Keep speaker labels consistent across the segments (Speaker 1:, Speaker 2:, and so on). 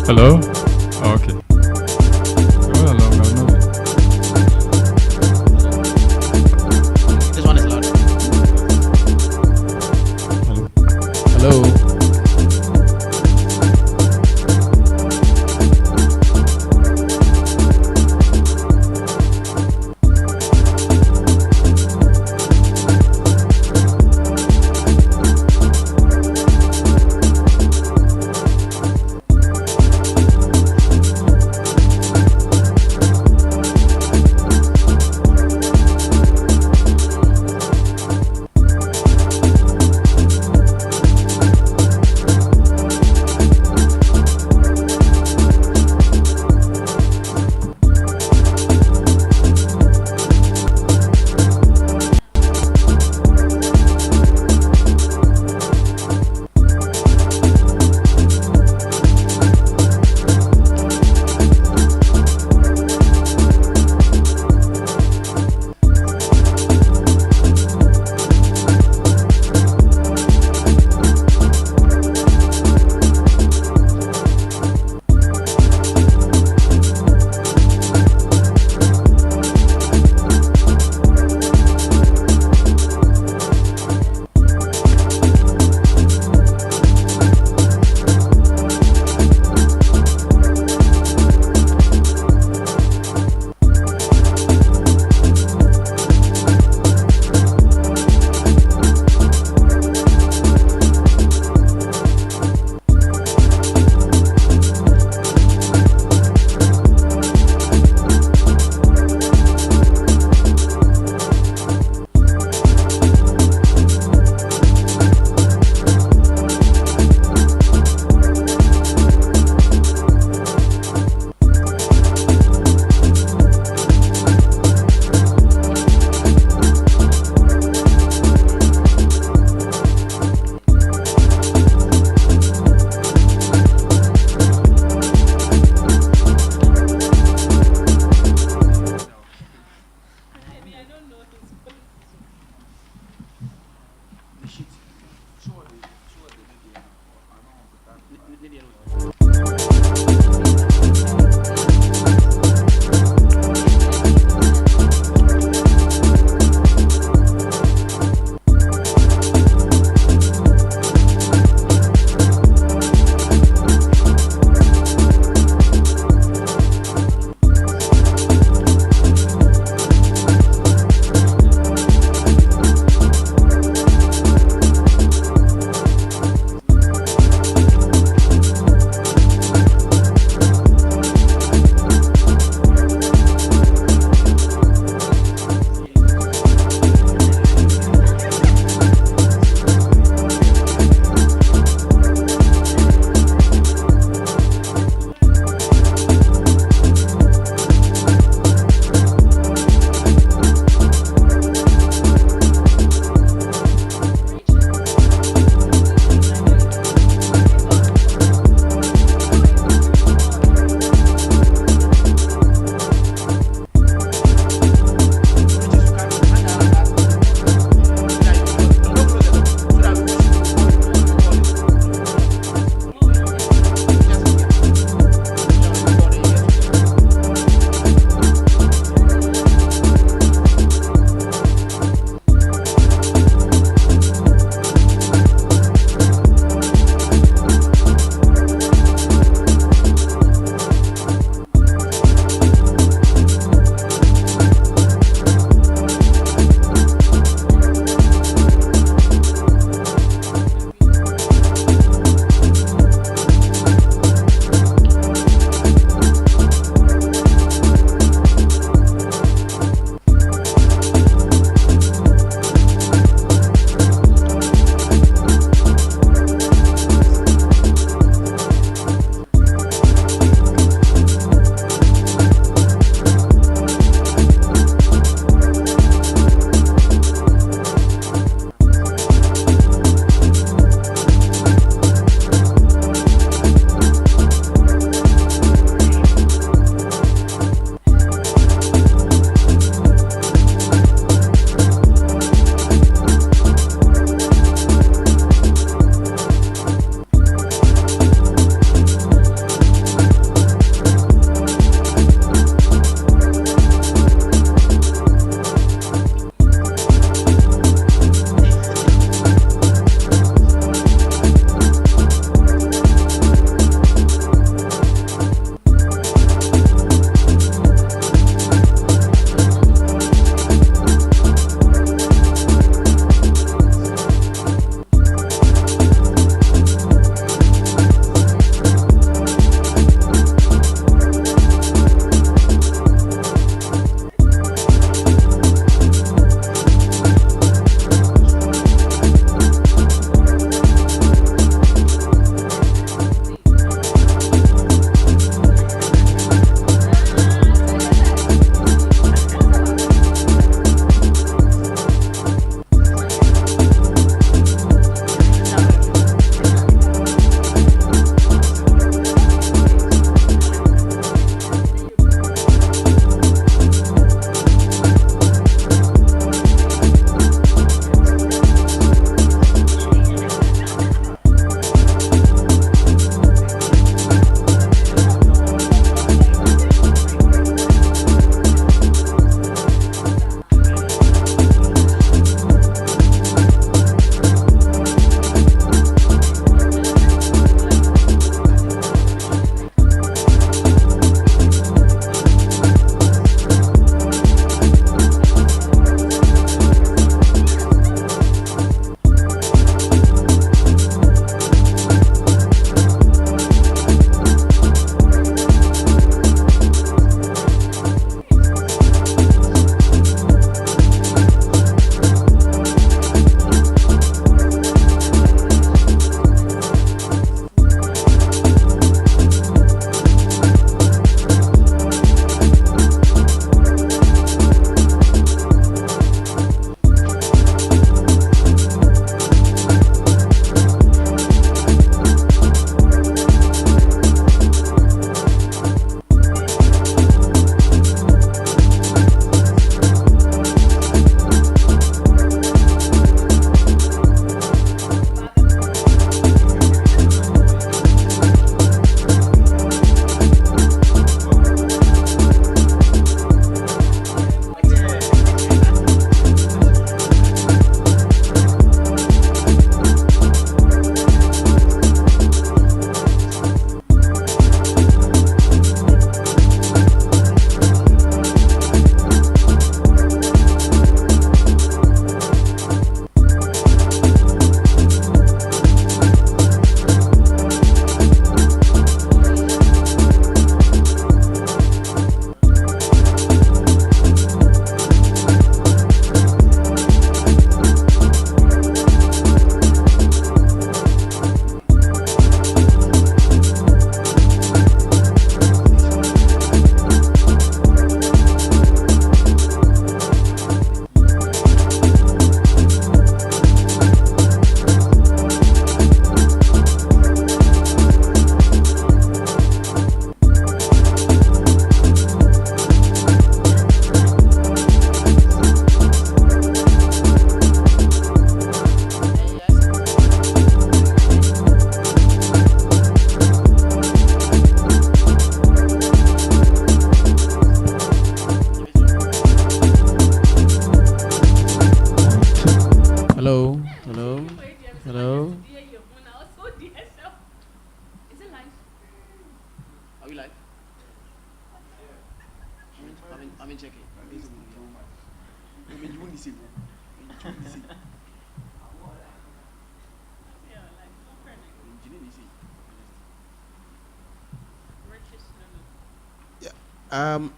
Speaker 1: Hello? Oh, okay. Oh, hello, hello.
Speaker 2: This one is loud.
Speaker 1: Hello.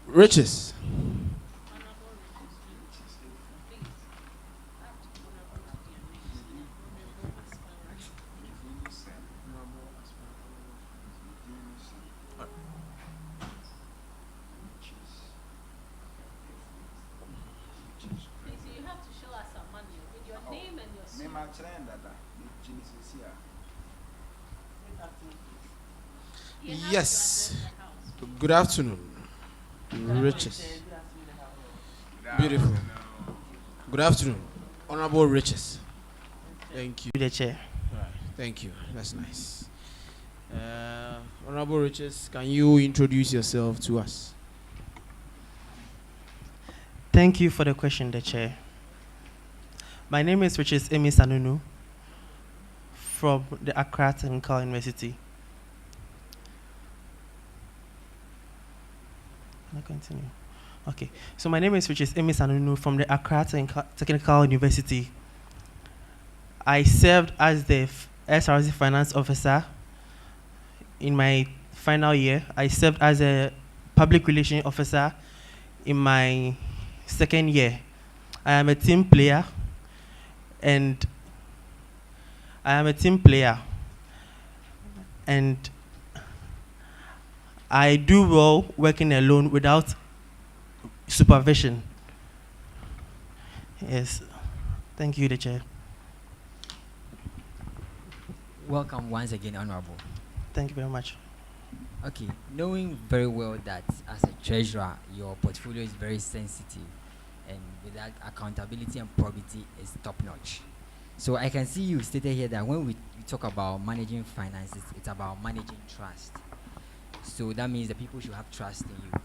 Speaker 2: Riches.
Speaker 3: You have to show us some money with your name and your
Speaker 2: Yes. Good afternoon. Riches. Beautiful. Good afternoon. Honorable Riches. Thank you.
Speaker 4: The chair.
Speaker 2: Right. Thank you. That's nice. Honorable Riches, can you introduce yourself to us?
Speaker 4: Thank you for the question, the chair. My name is Riches AMISSAH NUNOO from the Accra Technical University. Can I continue? Okay. So my name is Riches AMISSAH NUNOO from the Accra Technical University. I served as the SRC Finance Officer in my final year. I served as a Public Relations Officer in my second year. I am a team player, and I do well working alone without supervision. Yes. Thank you, the chair.
Speaker 5: Welcome once again, Honorable.
Speaker 4: Thank you very much.
Speaker 5: Okay, knowing very well that as a treasurer, your portfolio is very sensitive, and with that, accountability and probity is top-notch. So I can see you stated here that when we talk about managing finances, it's about managing trust. So that means that people should have trust in you.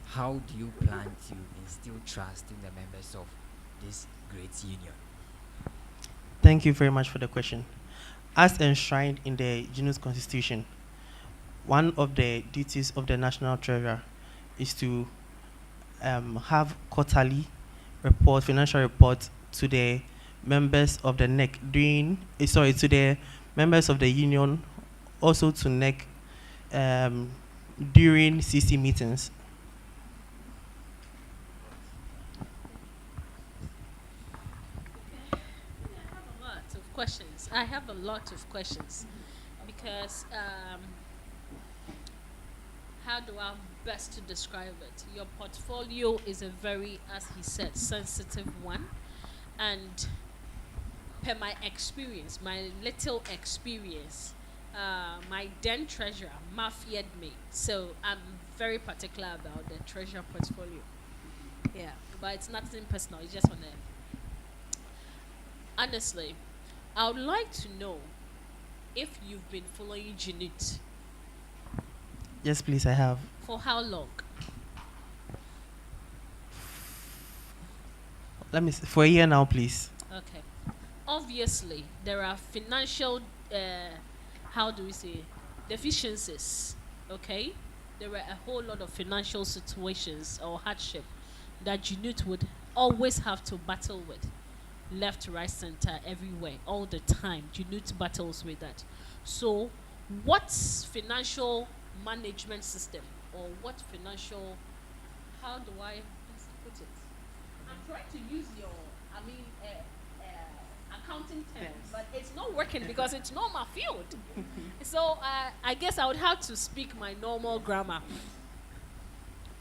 Speaker 5: How do you plan to instill trust in the members of this great union?
Speaker 4: Thank you very much for the question. As enshrined in the Gnuts Constitution, one of the duties of the National Treasurer is to have quarterly report, financial report to the members of the NEC to the members of the union, also to NEC during CC meetings.
Speaker 3: I have a lot of questions because how do I best to describe it? Your portfolio is a very, as he said, sensitive one, and per my experience, my little experience, my then treasurer mafiaed me, so I'm very particular about the treasurer portfolio. Yeah, but it's nothing personal. It's just on a honestly. I would like to know if you've been following Gnuts.
Speaker 4: Yes, please, I have.
Speaker 3: For how long?
Speaker 4: Let me for a year now, please.
Speaker 3: Okay. Obviously, there are financial, how do we say, deficiencies. Okay, there are a whole lot of financial situations or hardship that Gnuts would always have to battle with. Left, right, center, everywhere, all the time. Gnuts battles with that. So, what's financial management system, or what financial? How do I put it? I'm trying to use your, accounting terms, but it's not working because it's not my field. So I guess I would have to speak my normal grammar.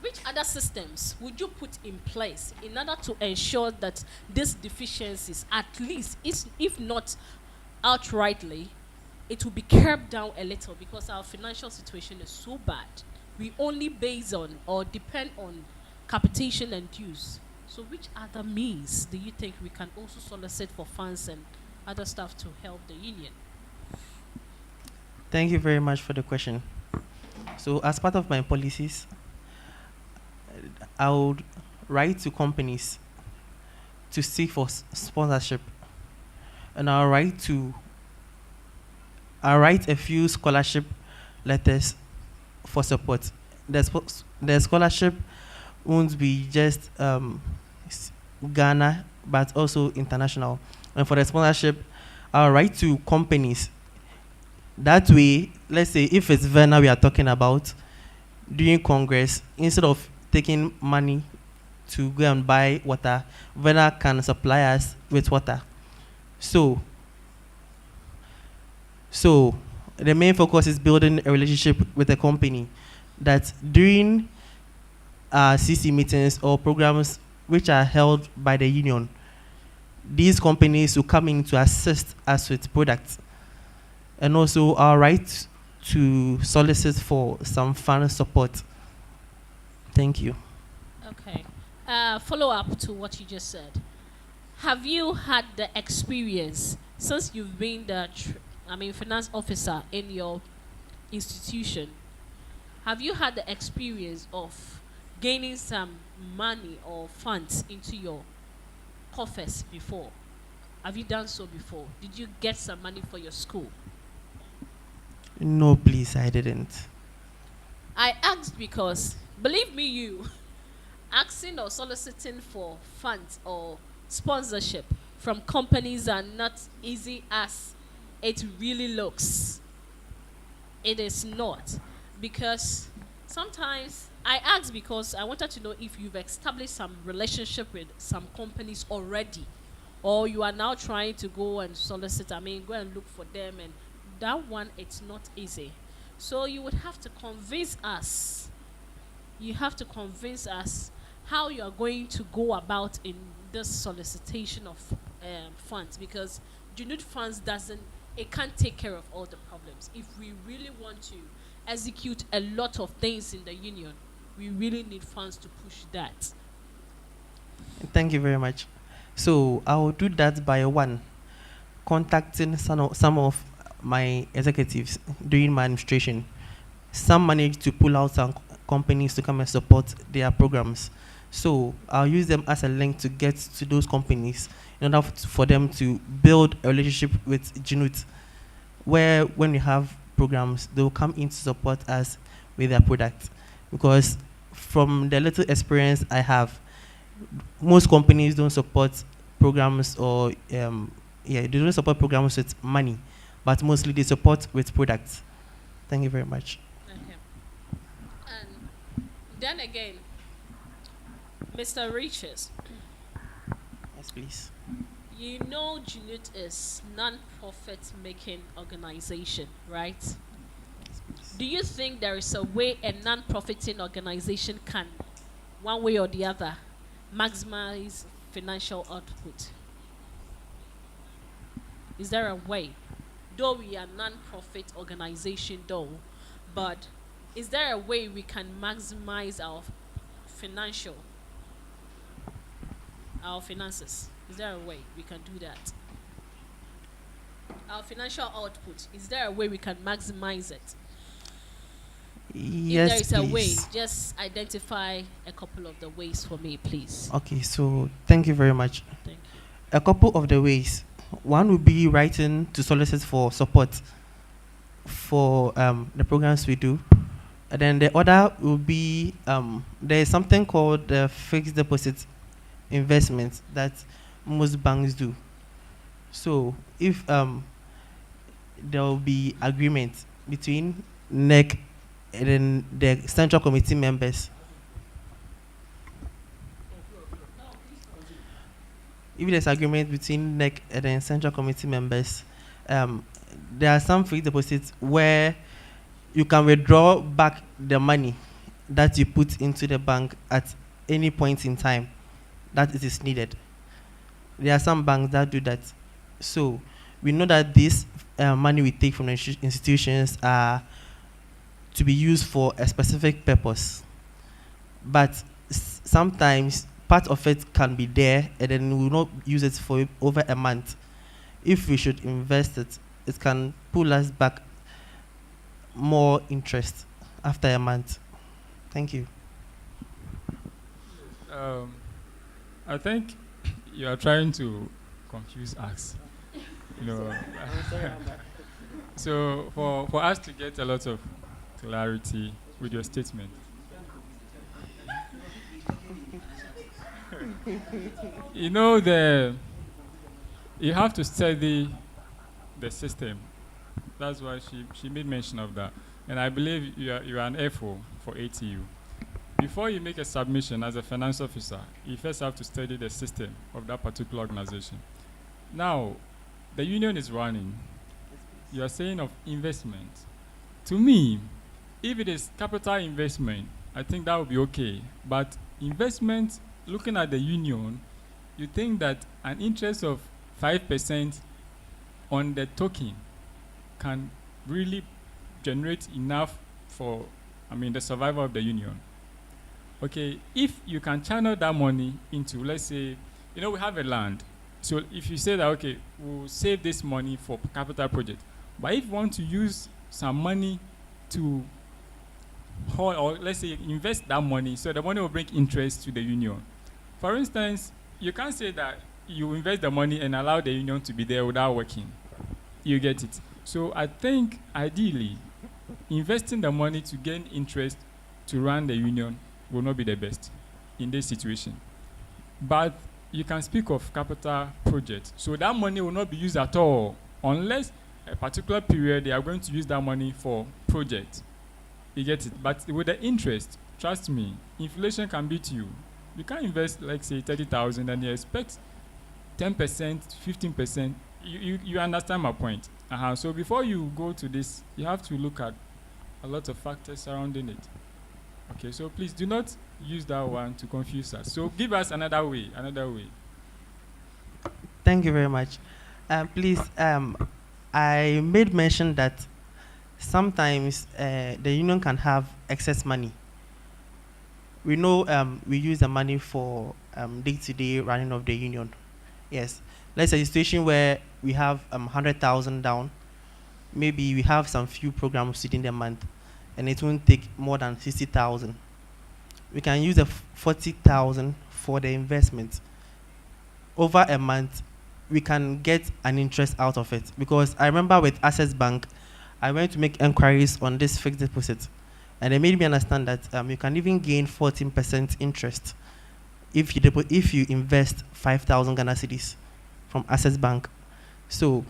Speaker 3: Which other systems would you put in place in order to ensure that these deficiencies, at least, if not outrightly, it will be curbed down a little, because our financial situation is so bad? We only base on or depend on capitation and dues. So which other means do you think we can also solicit for funds and other stuff to help the union?
Speaker 4: Thank you very much for the question. So as part of my policies, I would write to companies to seek for sponsorship, and I'll write a few scholarship letters for support. The scholarship won't be just Ghana, but also international. And for the sponsorship, I'll write to companies. That way, let's say if it's Verna we are talking about during Congress, instead of taking money to go and buy water, Verna can supply us with water. So, so the main focus is building a relationship with a company that during CC meetings or programs which are held by the union, these companies will come in to assist us with products. And also our right to solicit for some fund support. Thank you.
Speaker 3: Okay. Follow up to what you just said. Have you had the experience since you've been the finance officer in your institution? Have you had the experience of gaining some money or funds into your coffers before? Have you done so before? Did you get some money for your school?
Speaker 4: No, please, I didn't.
Speaker 3: I asked because, believe me, you asking or soliciting for funds or sponsorship from companies are not easy as it really looks. It is not. Because sometimes I asked because I wanted to know if you've established some relationship with some companies already, or you are now trying to go and solicit, go and look for them, and that one, it's not easy. So you would have to convince us. You have to convince us how you are going to go about in this solicitation of funds, because Gnuts funds it can't take care of all the problems. If we really want to execute a lot of things in the union, we really need funds to push that.
Speaker 4: Thank you very much. So I will do that by contacting some of my executives during my administration. Some managed to pull out some companies to come and support their programs. So I'll use them as a link to get to those companies in order for them to build a relationship with Gnuts, where when we have programs, they will come in to support us with their product. Because from the little experience I have, most companies don't support programs or they don't support programs with money, but mostly they support with products. Thank you very much.
Speaker 3: Okay. And then again, Mr. Riches,
Speaker 4: Yes, please.
Speaker 3: you know Gnuts is non-profit making organization, right? Do you think there is a way a non-profiting organization can, one way or the other, maximize financial output? Is there a way? Though we are non-profit organization but is there a way we can maximize our finances? Is there a way we can do that? Our financial output, is there a way we can maximize it?
Speaker 4: Yes,
Speaker 3: if there is a way,
Speaker 4: please.
Speaker 3: just identify a couple of the ways for me, please.
Speaker 4: Okay, so thank you very much.
Speaker 3: Thank you.
Speaker 4: A couple of the ways. One would be writing to solicit for support for the programs we do. And then the other will be there is something called the fixed deposit investment that most banks do. So if there will be agreement between NEC and then the central committee members. If there's agreement between NEC and then central committee members, there are some fixed deposits where you can withdraw back the money that you put into the bank at any point in time that it is needed. There are some banks that do that. So we know that this money we take from the institutions are to be used for a specific purpose. But sometimes part of it can be there and then we will not use it for over a month. If we should invest it, it can pull us back more interest after a month. Thank you.
Speaker 1: I think you are trying to confuse us. So for us to get a lot of clarity with your statement, You know, you have to study the system. That's why she made mention of that. And I believe you are an FO for ATU. Before you make a submission as a finance officer, you first have to study the system of that particular organization. Now, the union is running. You are saying of investment. To me, if it is capital investment, I think that would be okay. But investment, looking at the union, you think that an interest of 5% on the token can really generate enough for, the survival of the union. Okay, if you can channel that money into, let's say, we have a land. So if you say that, okay, we'll save this money for capital project, but if you want to use some money to hold, or let's say invest that money, so the money will bring interest to the union. For instance, you can't say that you invest the money and allow the union to be there without working. You get it? So I think ideally, investing the money to gain interest to run the union will not be the best in this situation. But you can speak of capital projects. So that money will not be used at all unless a particular period they are going to use that money for project. You get it? But with the interest, trust me, inflation can beat you. You can't invest, like say 30,000 and you expect 10%, 15%. You understand my point. So before you go to this, you have to look at a lot of factors surrounding it. Okay, so please do not use that one to confuse us. So give us another way.
Speaker 4: Thank you very much. Please, I made mention that sometimes the union can have excess money. We know we use the money for day-to-day running of the union. Yes. Let's say a situation where we have 100,000 down. Maybe we have some few programs within the month, and it won't take more than 60,000. We can use 40,000 for the investment. Over a month, we can get an interest out of it. Because I remember with Access Bank, I went to make inquiries on this fixed deposit, and they made me understand that you can even gain 14% interest if you invest 5,000 Ghana cedis from Access Bank. So,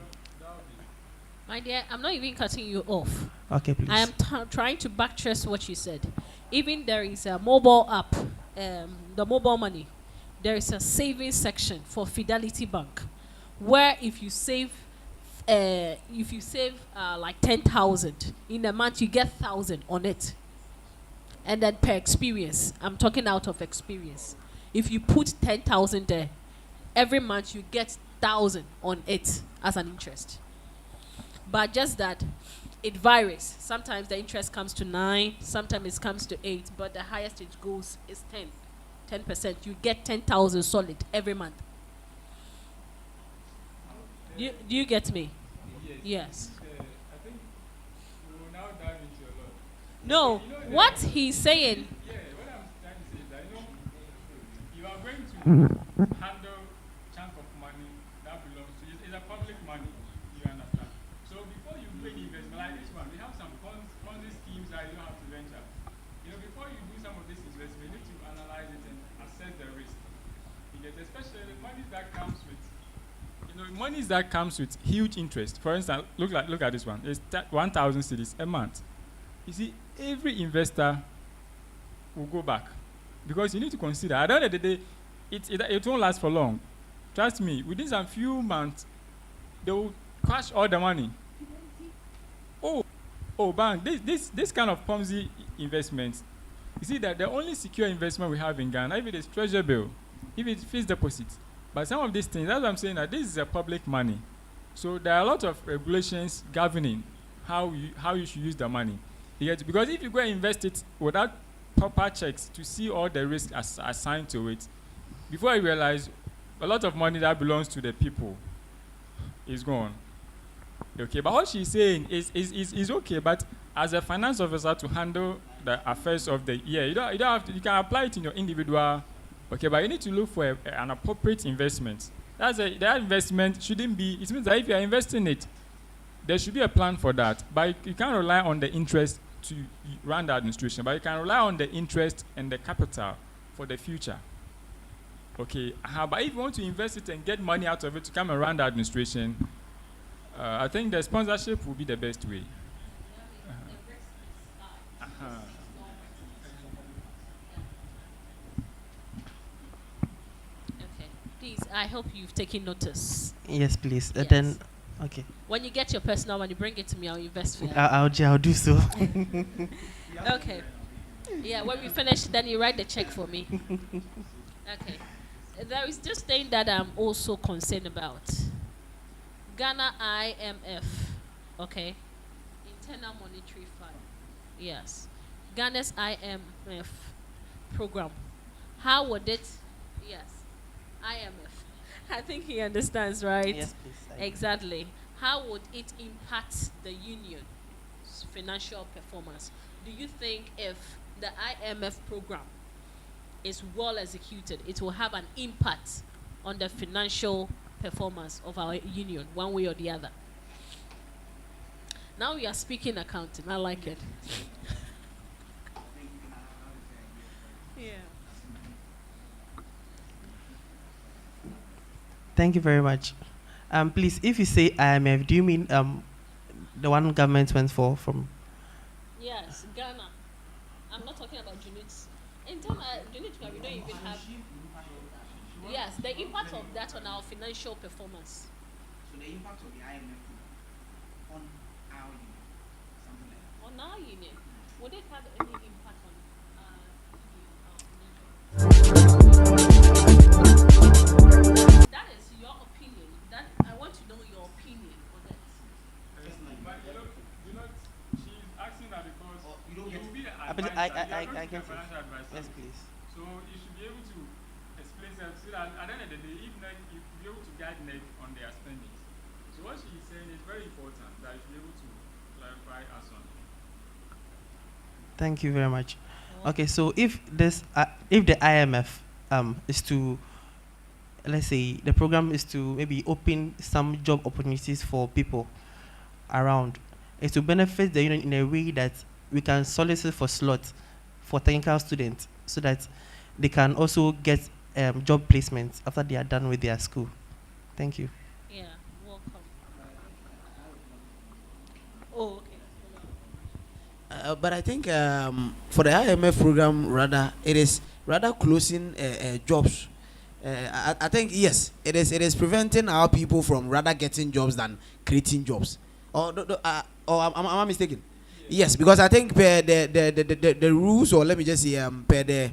Speaker 3: my dear, I'm not even cutting you off.
Speaker 4: Okay, please.
Speaker 3: I am trying to backtrace what you said. Even there is a mobile app, the mobile money. There is a savings section for Fidelity Bank, where if you save like 10,000 in a month, you get 1,000 on it. And then per experience, I'm talking out of experience. If you put 10,000 there, every month you get 1,000 on it as an interest. But just that it varies. Sometimes the interest comes to 9, sometimes it comes to 8, but the highest it goes is 10%. You get 10,000 solid every month. Do you get me? Yes.
Speaker 1: I think we will now dive into a lot.
Speaker 3: No, what he's saying.
Speaker 1: Yeah, what I'm trying to say is that you are going to handle chunk of money that belongs to you. It's a public money. You understand? So before you do any investment like this one, we have some Ponzi schemes that you don't have to venture. Before you do some of this investment, you need to analyze it and assess the risk. You get, especially the money that comes with. Monies that comes with huge interest. For instance, look at this one. It's 1,000 cedis a month. You see, every investor will go back because you need to consider. At the end of the day, it won't last for long. Trust me. Within some few months, they will crash all the money. Bank. This kind of Ponzi investments. You see that the only secure investment we have in Ghana, if it is treasury bill, if it's fixed deposit. But some of these things, that's what I'm saying, that this is a public money. So there are a lot of regulations governing how you should use the money. Because if you go and invest it without proper checks to see all the risks assigned to it, before you realize a lot of money that belongs to the people is gone. Okay, but what she's saying is okay, but as a finance officer to handle the affairs of the year, you don't have to, you can apply it in your individual. Okay, but you need to look for an appropriate investment. That investment shouldn't be, it means that if you are investing it, there should be a plan for that. But you can't rely on the interest to run the administration, but you can rely on the interest and the capital for the future. Okay, but if you want to invest it and get money out of it to come around the administration, I think the sponsorship will be the best way. Uh-huh.
Speaker 3: Okay. Please, I hope you've taken notice.
Speaker 4: Yes, please.
Speaker 3: Yes.
Speaker 4: Then, okay.
Speaker 3: When you get your personal money, bring it to me. I'll invest for you.
Speaker 4: I'll do so.
Speaker 3: Okay. Yeah, when we finish, then you write the check for me. Okay. There is this thing that I'm also concerned about. Ghana IMF. Okay. Internal Monetary Fund. Yes. Ghana's IMF program. How would it? Yes. IMF. I think he understands, right?
Speaker 4: Yes, please.
Speaker 3: Exactly. How would it impact the union's financial performance? Do you think if the IMF program is well executed, it will have an impact on the financial performance of our union, one way or the other? Now we are speaking accounting. I like it. Yeah.
Speaker 4: Thank you very much. Please, if you say IMF, do you mean the one government went for from?
Speaker 3: Yes, Ghana. I'm not talking about Gnuts. In terms of Gnuts, we don't even have. Yes, the impact of that on our financial performance.
Speaker 2: So the impact of the IMF on our union, something like that.
Speaker 3: On our union, would it have any impact on that is your opinion. That I want to know your opinion on that.
Speaker 1: But you know, she's asking that because
Speaker 2: You don't
Speaker 1: you
Speaker 2: get
Speaker 1: will be the
Speaker 4: I believe-
Speaker 1: advisor.
Speaker 4: I-
Speaker 1: You are
Speaker 4: I-
Speaker 1: going
Speaker 4: I
Speaker 1: to be
Speaker 4: get
Speaker 1: a
Speaker 4: it.
Speaker 1: financial advisor.
Speaker 4: Yes, please.
Speaker 1: So you should be able to explain that so that at the end of the day, if not, you be able to guide NEC on their spending. So what she is saying is very important that you should be able to clarify us on.
Speaker 4: Thank you very much. Okay, so if the IMF is to, let's say the program is to maybe open some job opportunities for people around, it's to benefit the union in a way that we can solicit for slots for technical students so that they can also get job placements after they are done with their school. Thank you.
Speaker 3: Yeah, welcome. Oh, okay.
Speaker 2: But I think for the IMF program, rather it is rather closing jobs. I think yes, it is preventing our people from rather getting jobs than creating jobs. Or am I mistaken? Yes, because I think per the rules, or let me just say per the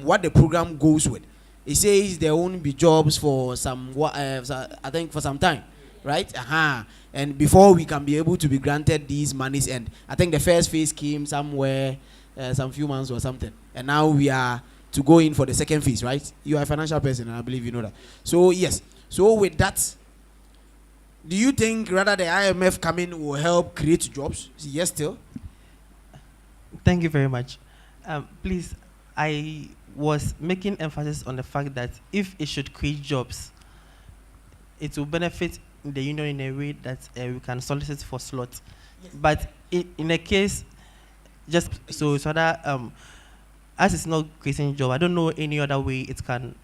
Speaker 2: what the program goes with, it says there won't be jobs for some I think for some time, right? And before we can be able to be granted these monies, and I think the first phase came somewhere some few months or something, and now we are to go in for the second phase, right? You are a financial person, and I believe you know that. So yes, so with that, do you think rather the IMF coming will help create jobs? Yes, still.
Speaker 4: Thank you very much. Please, I was making emphasis on the fact that if it should create jobs, it will benefit the union in a way that we can solicit for slots.
Speaker 2: Yes.
Speaker 4: But in a case, just so that as it's not creating job, I don't know any other way it can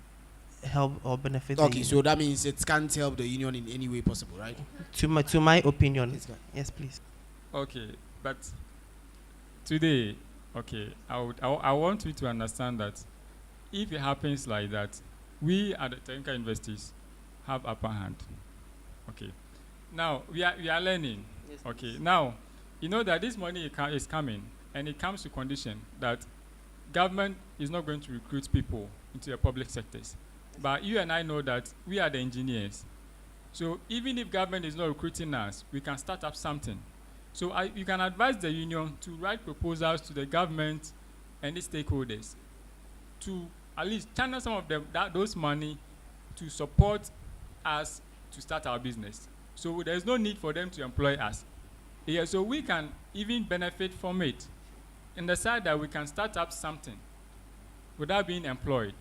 Speaker 4: help or benefit.
Speaker 2: Okay, so that means it can't help the union in any way possible, right?
Speaker 4: To my opinion,
Speaker 2: Yes, guy.
Speaker 4: yes, please.
Speaker 1: Okay, but today, okay, I want you to understand that if it happens like that, we at the technical universities have upper hand. Okay, now we are learning.
Speaker 4: Yes,
Speaker 1: Okay, now you know that this money is coming, and it comes to condition that government is not going to recruit people into the public sectors. But you and I know that we are the engineers. So even if government is not recruiting us, we can start up something. So you can advise the union to write proposals to the government and the stakeholders to at least channel some of those money to support us to start our business. So there's no need for them to employ us. Yeah, so we can even benefit from it in the side that we can start up something without being employed.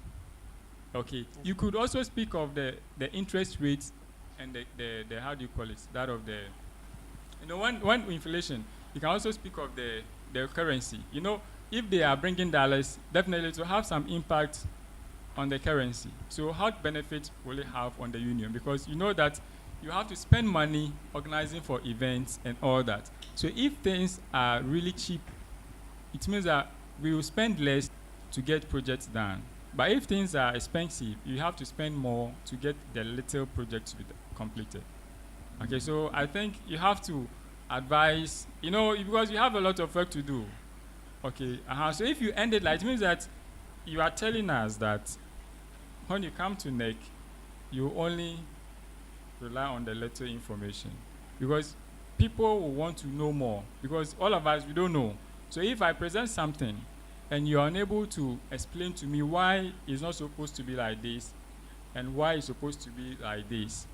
Speaker 1: Okay, you could also speak of the interest rates and the how do you call it, that of the, you know, when inflation, you can also speak of the currency. You know, if they are bringing dollars, definitely to have some impact on the currency. So what benefit will it have on the union? Because you know that you have to spend money organizing for events and all that. So if things are really cheap, it means that we will spend less to get projects done. But if things are expensive, you have to spend more to get the little project to be completed. Okay, so I think you have to advise, you know, because you have a lot of work to do. Okay, so if you end it like, it means that you are telling us that when you come to NEC, you only rely on the little information. Because people will want to know more. Because all of us, we don't know. So if I present something and you're unable to explain to me why it's not supposed to be like this and why it's supposed to be like this,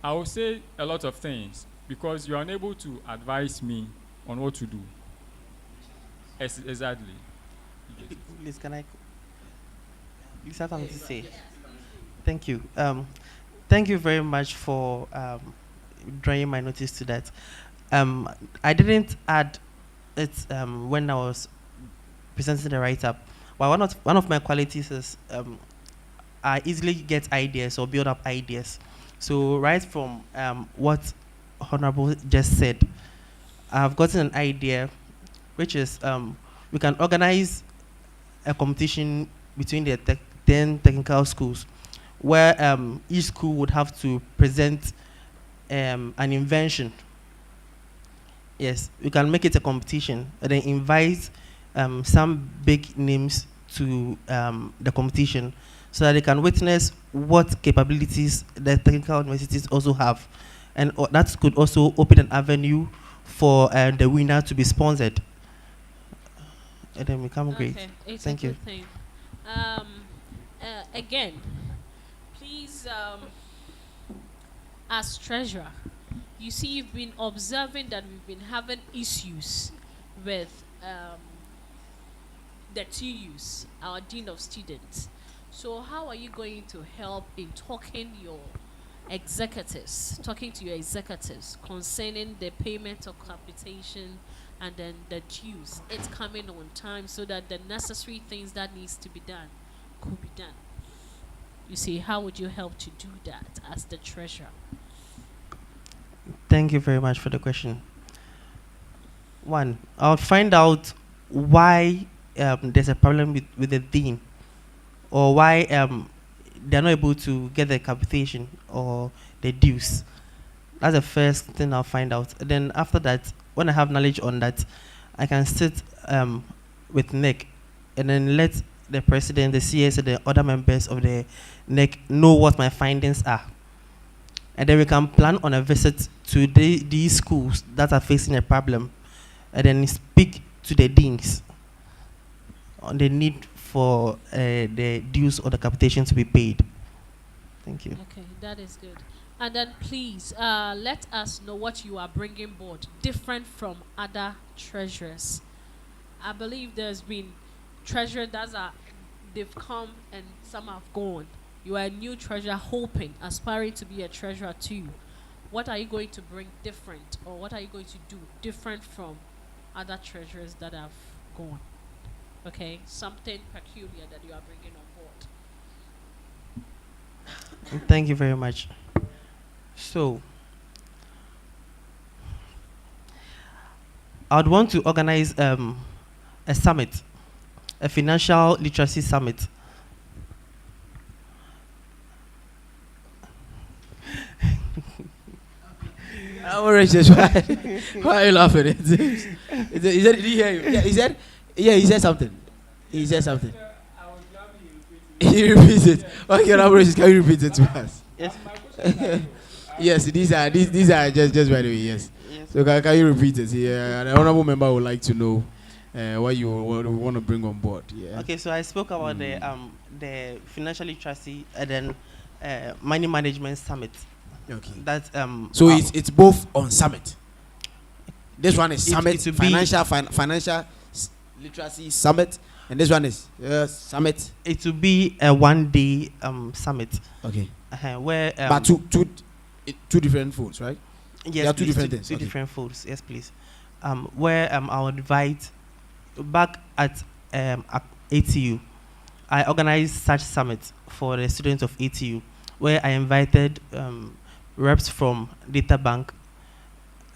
Speaker 1: I will say a lot of things because you're unable to advise me on what to do. Exactly.
Speaker 4: Please, can I? Please have something to say. Thank you. Thank you very much for drawing my notice to that. I didn't add it when I was presenting the write-up. But one of my qualities is I easily get ideas or build up ideas. So right from what Honorable just said, I've gotten an idea, which is we can organize a competition between the 10 technical schools, where each school would have to present an invention. Yes, we can make it a competition and then invite some big names to the competition so that they can witness what capabilities the technical universities also have. And that could also open an avenue for the winner to be sponsored. And then become great.
Speaker 3: It's
Speaker 4: Thank
Speaker 3: a
Speaker 4: you.
Speaker 3: good thing. Again, please, as treasurer, you see, you've been observing that we've been having issues with the TUs, our Dean of Students. So how are you going to help in talking to your executives concerning the payment of capitation and then the dues? It's coming on time so that the necessary things that needs to be done could be done. You see, how would you help to do that as the treasurer?
Speaker 4: Thank you very much for the question. One, I'll find out why there's a problem with the dean, or why they're not able to get the capitation or the dues. That's the first thing I'll find out. And then after that, when I have knowledge on that, I can sit with NEC and then let the president, the CS, and the other members of the NEC know what my findings are. And then we can plan on a visit to these schools that are facing a problem and then speak to the deans on the need for the dues or the capitation to be paid. Thank you.
Speaker 3: Okay, that is good. And then please let us know what you are bringing board different from other treasurers. I believe there's been treasurers they've come and some have gone. You are a new treasurer, hoping, aspiring to be a treasurer too. What are you going to bring different, or what are you going to do different from other treasurers that have gone? Okay, something peculiar that you are bringing on board.
Speaker 4: Thank you very much. So, I would want to organize a summit, a financial literacy summit.
Speaker 2: I'm racist. Why are you laughing? He said, did he hear you? Yeah, he said something. He said something. He repeats it. Okay, I'm racist. Can you repeat it to us?
Speaker 4: Yes.
Speaker 2: Yes, these are just by the way. Yes. So can you repeat it? Yeah, an honorable member would like to know what you want to bring on board. Yeah.
Speaker 4: Okay, so I spoke about the financial literacy and then money management summit.
Speaker 2: Okay.
Speaker 4: That
Speaker 2: so it's both on summit. This one is summit,
Speaker 4: it
Speaker 2: financial literacy summit, and this one is summit.
Speaker 4: It will be a 1-day summit.
Speaker 2: Okay.
Speaker 4: Where
Speaker 2: but two different folds, right?
Speaker 4: Yes,
Speaker 2: there are two
Speaker 4: please,
Speaker 2: different things.
Speaker 4: Two
Speaker 2: Okay.
Speaker 4: different folds. Yes, please. Where I'll invite back at ATU. I organized such summits for the students of ATU, where I invited reps from Data Bank,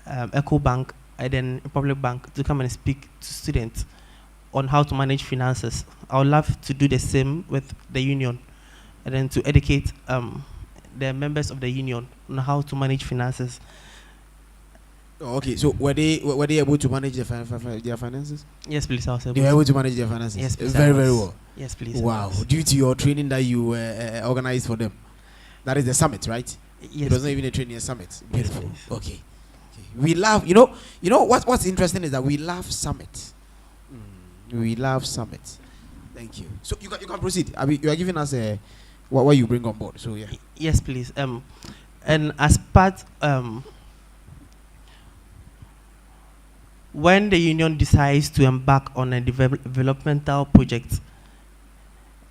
Speaker 4: Echo Bank, and then Republic Bank to come and speak to students on how to manage finances. I would love to do the same with the union, and then to educate the members of the union on how to manage finances.
Speaker 2: Oh, okay, so were they able to manage their finances?
Speaker 4: Yes, please. I was able
Speaker 2: They were able to manage their finances.
Speaker 4: Yes, please.
Speaker 2: Very, very well.
Speaker 4: Yes, please.
Speaker 2: Wow, due to your training that you organized for them. That is the summit, right?
Speaker 4: Yes,
Speaker 2: It was not even a training, a summit.
Speaker 4: Yes,
Speaker 2: Beautiful.
Speaker 4: please.
Speaker 2: Okay. We love, what's interesting is that we love summit. We love summit. Thank you. So you can proceed. I mean, you are giving us what you bring on board. So yeah.
Speaker 4: Yes, please. And as part when the union decides to embark on a developmental project,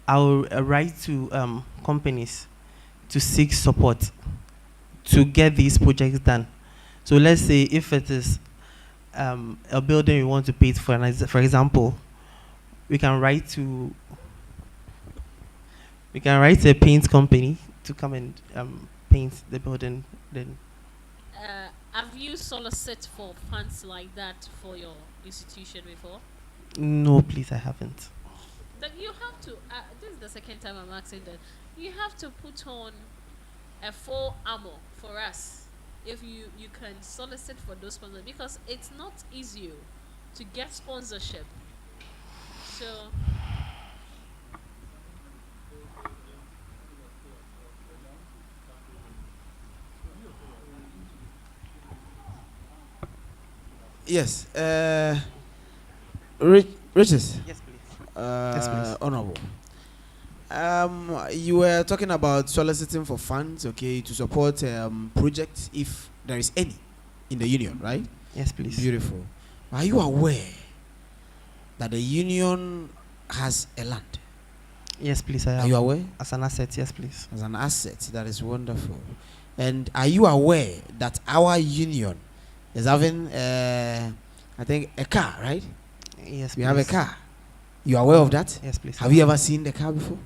Speaker 4: I will write to companies to seek support to get these projects done. So let's say if it is a building we want to pay for example, we can write to a paint company to come and paint the building. Then
Speaker 3: Have you solicited for funds like that for your institution before?
Speaker 4: no, please, I haven't.
Speaker 3: Then you have to. This is the second time I'm asking that. You have to put on a full armor for us if you can solicit for those sponsors, because it's not easy to get sponsorship. So
Speaker 2: Yes. Riches.
Speaker 4: Yes, please. Please.
Speaker 2: Honorable. You were talking about soliciting for funds, okay, to support projects if there is any in the union, right?
Speaker 4: Yes, please.
Speaker 2: Beautiful. Are you aware that the union has a land?
Speaker 4: Yes, please. I am.
Speaker 2: Are you aware?
Speaker 4: As an asset, yes, please.
Speaker 2: As an asset, that is wonderful. And are you aware that our union is having, I think, a car, right?
Speaker 4: Yes,
Speaker 2: We
Speaker 4: please.
Speaker 2: have a car. You are aware of that?
Speaker 4: Yes, please.
Speaker 2: Have you ever seen the car before?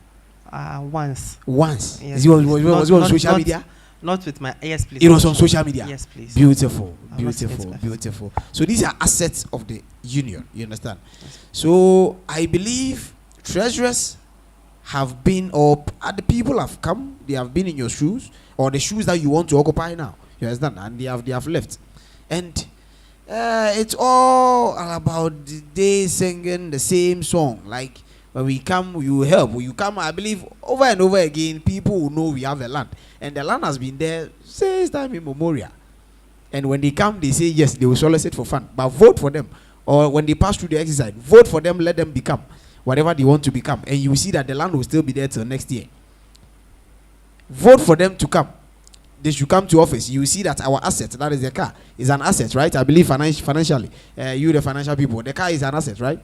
Speaker 4: Once.
Speaker 2: Once.
Speaker 4: Yes,
Speaker 2: Is it was
Speaker 4: please.
Speaker 2: it on social media?
Speaker 4: Not with my. Yes, please.
Speaker 2: It was on social media.
Speaker 4: Yes, please.
Speaker 2: Beautiful,
Speaker 4: I've not seen it
Speaker 2: beautiful,
Speaker 4: before.
Speaker 2: beautiful. So these are assets of the union. You understand?
Speaker 4: Yes.
Speaker 2: So I believe treasurers have been, or the people have come. They have been in your shoes, or the shoes that you want to occupy now. You understand? And they have left, and it's all about they singing the same song. Like when we come, you help. When you come, I believe over and over again, people will know we have a land, and the land has been there since time immemorial. And when they come, they say yes, they will solicit for fund, but vote for them. Or when they pass through the exercise, vote for them, let them become whatever they want to become, and you will see that the land will still be there till next year. Vote for them to come. They should come to office. You will see that our asset, that is the car, is an asset, right? I believe financially, you the financial people, the car is an asset, right?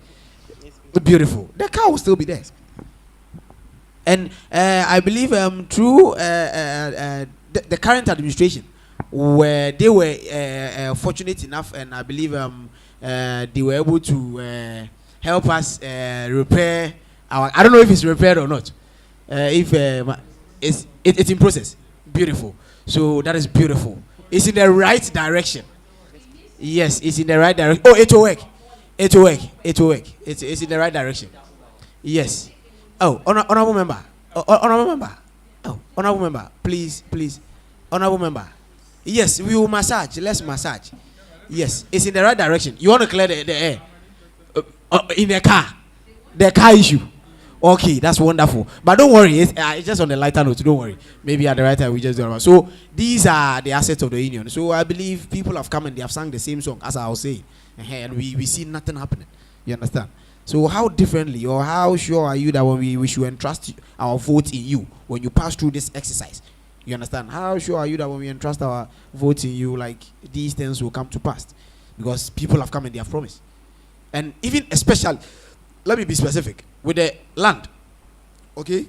Speaker 2: Beautiful. The car will still be there. And I believe through the current administration, where they were fortunate enough, and I believe they were able to help us repair our. I don't know if it's repaired or not. If it's in process. Beautiful. So that is beautiful. It's in the right direction. Yes, it's in the right direction. Oh, it will work. It will work. It will work. It's in the right direction. Yes. Oh, honorable member. Honorable member. Oh, honorable member. Please. Honorable member. Yes, we will massage. Let's massage. Yes, it's in the right direction. You want to clear the air in the car. The car issue. Okay, that's wonderful. But don't worry, it's just on the lighter note. Don't worry. Maybe at the right time we just do it. So these are the assets of the union. So I believe people have come and they have sung the same song as I was saying, and we see nothing happening. You understand? So how differently or how sure are you that when we should entrust our vote in you when you pass through this exercise? You understand? How sure are you that when we entrust our vote in you, like these things will come to pass? Because people have come and they have promised. And even especially, let me be specific, with the land. Okay?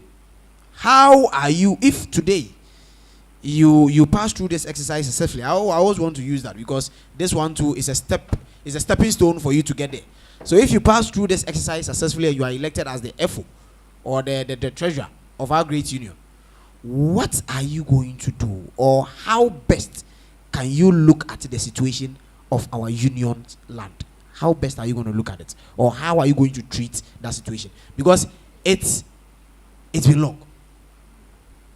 Speaker 2: How are you, if today you pass through this exercise successfully? I always want to use that because this one too is a stepping stone for you to get there. So if you pass through this exercise successfully and you are elected as the FO or the treasurer of our great union, what are you going to do, or how best can you look at the situation of our union land? How best are you going to look at it, or how are you going to treat that situation? Because it's been long.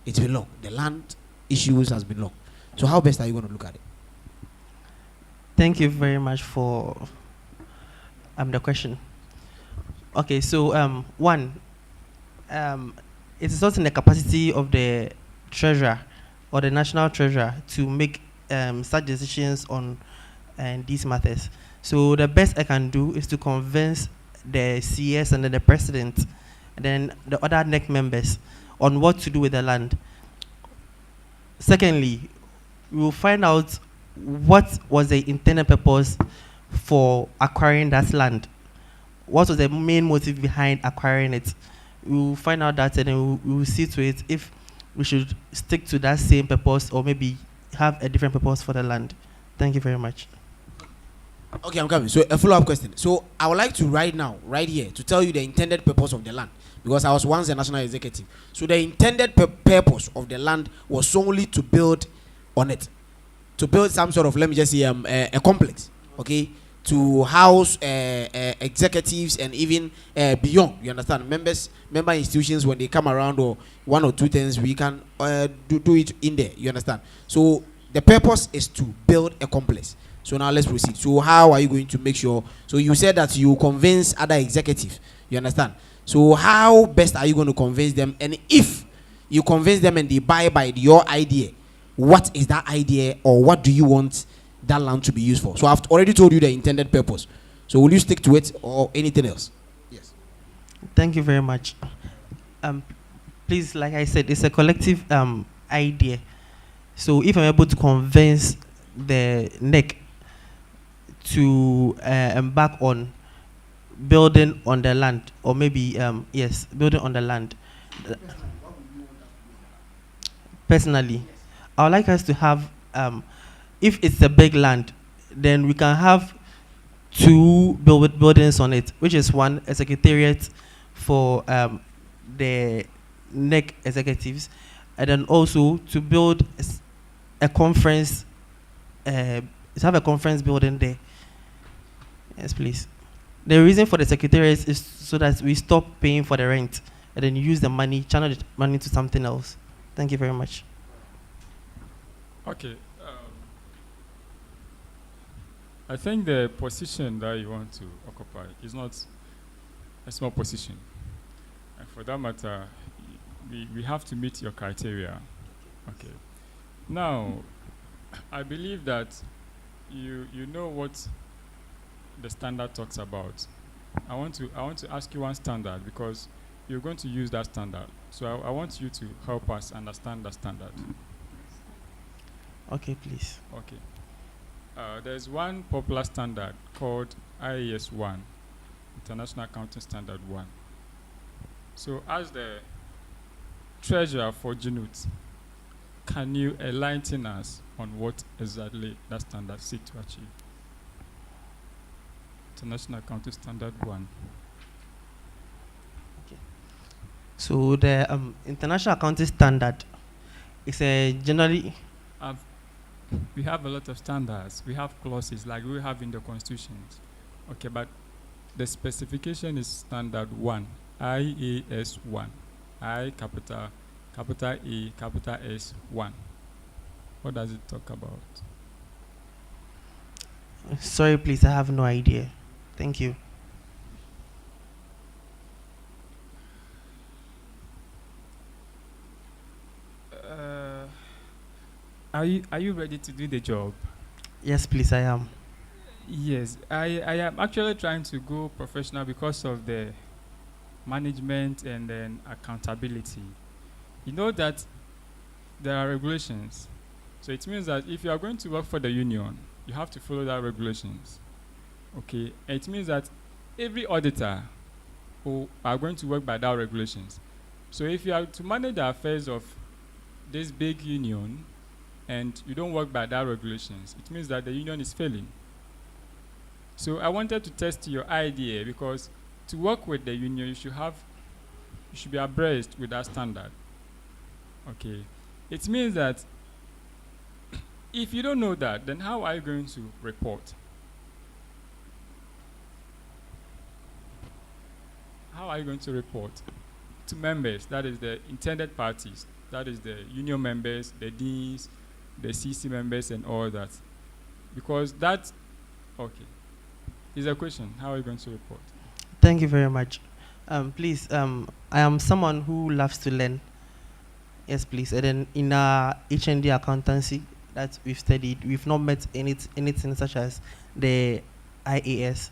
Speaker 2: It's been long. The land issues has been long. So how best are you going to look at it?
Speaker 4: Thank you very much for the question. Okay, so one, it is not in the capacity of the treasurer or the national treasurer to make such decisions on these matters. So the best I can do is to convince the CS and then the president and then the other NEC members on what to do with the land. Secondly, we will find out what was the intended purpose for acquiring that land. What was the main motive behind acquiring it? We will find out that, and then we will see to it if we should stick to that same purpose or maybe have a different purpose for the land. Thank you very much.
Speaker 2: Okay, I'm coming. So a follow-up question. So I would like to right here, to tell you the intended purpose of the land, because I was once a national executive. So the intended purpose of the land was solely to build on it, to build some sort of, let me just say, a complex, okay, to house executives and even beyond. You understand? Member institutions, when they come around, or one or two things, we can do it in there. You understand? So the purpose is to build a complex. So now let's proceed. So how are you going to make sure? So you said that you convince other executives. You understand? So how best are you going to convince them? And if you convince them and they buy by your idea, what is that idea, or what do you want that land to be used for? So I've already told you the intended purpose. So will you stick to it or anything else? Yes.
Speaker 4: Thank you very much. Please, like I said, it's a collective idea. So if I'm able to convince the NEC to embark on building on the land, or maybe yes, building on the land. Personally, I would like us to have, if it's a big land, then we can have two buildings on it, which is one, a secretariat for the NEC executives, and then also to build a conference, to have a conference building there. Yes, please. The reason for the secretariat is so that we stop paying for the rent and then use the money, channel the money to something else. Thank you very much.
Speaker 1: Okay. I think the position that you want to occupy is not a small position. And for that matter, we have to meet your criteria. Okay. Now, I believe that you know what the standard talks about. I want to ask you one standard, because you're going to use that standard. So I want you to help us understand the standard.
Speaker 4: Okay, please.
Speaker 1: Okay. There's one popular standard called IAS 1, International Accounting Standard 1. So as the treasurer for Gnuts, can you enlighten us on what exactly that standard seeks to achieve? International Accounting Standard 1.
Speaker 4: Okay. So the International Accounting Standard is a generally...
Speaker 1: we have a lot of standards. We have clauses like we have in the constitutions. Okay, but the specification is Standard 1, IAS 1, I capital A capital S 1. What does it talk about?
Speaker 4: Sorry, please, I have no idea. Thank you.
Speaker 1: Are you ready to do the job?
Speaker 4: Yes, please, I am.
Speaker 1: Yes, I am actually trying to go professional because of the management and then accountability. You know that there are regulations. So it means that if you are going to work for the union, you have to follow that regulations. Okay, and it means that every auditor who are going to work by that regulations. So if you are to manage the affairs of this big union and you don't work by that regulations, it means that the union is failing. So I wanted to test your idea, because to work with the union, you you should be abreast with that standard. Okay. It means that if you don't know that, then how are you going to report? How are you going to report to members, that is the intended parties, that is the union members, the deans, the CC members, and all that? Because that, okay, is a question. How are you going to report?
Speaker 4: Thank you very much. Please, I am someone who loves to learn. Yes, please. And then in our HND accountancy that we've studied, we've not met anything such as the IAS.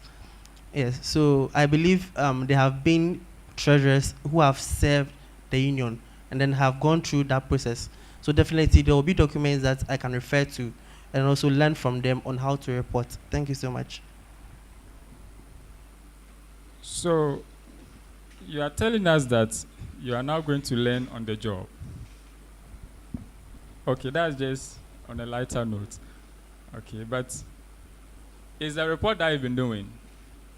Speaker 4: Yes, so I believe there have been treasurers who have served the union and then have gone through that process. So definitely there will be documents that I can refer to and also learn from them on how to report. Thank you so much.
Speaker 1: So you are telling us that you are now going to learn on the job. Okay, that's just on a lighter note. Okay, but is the report that you've been doing?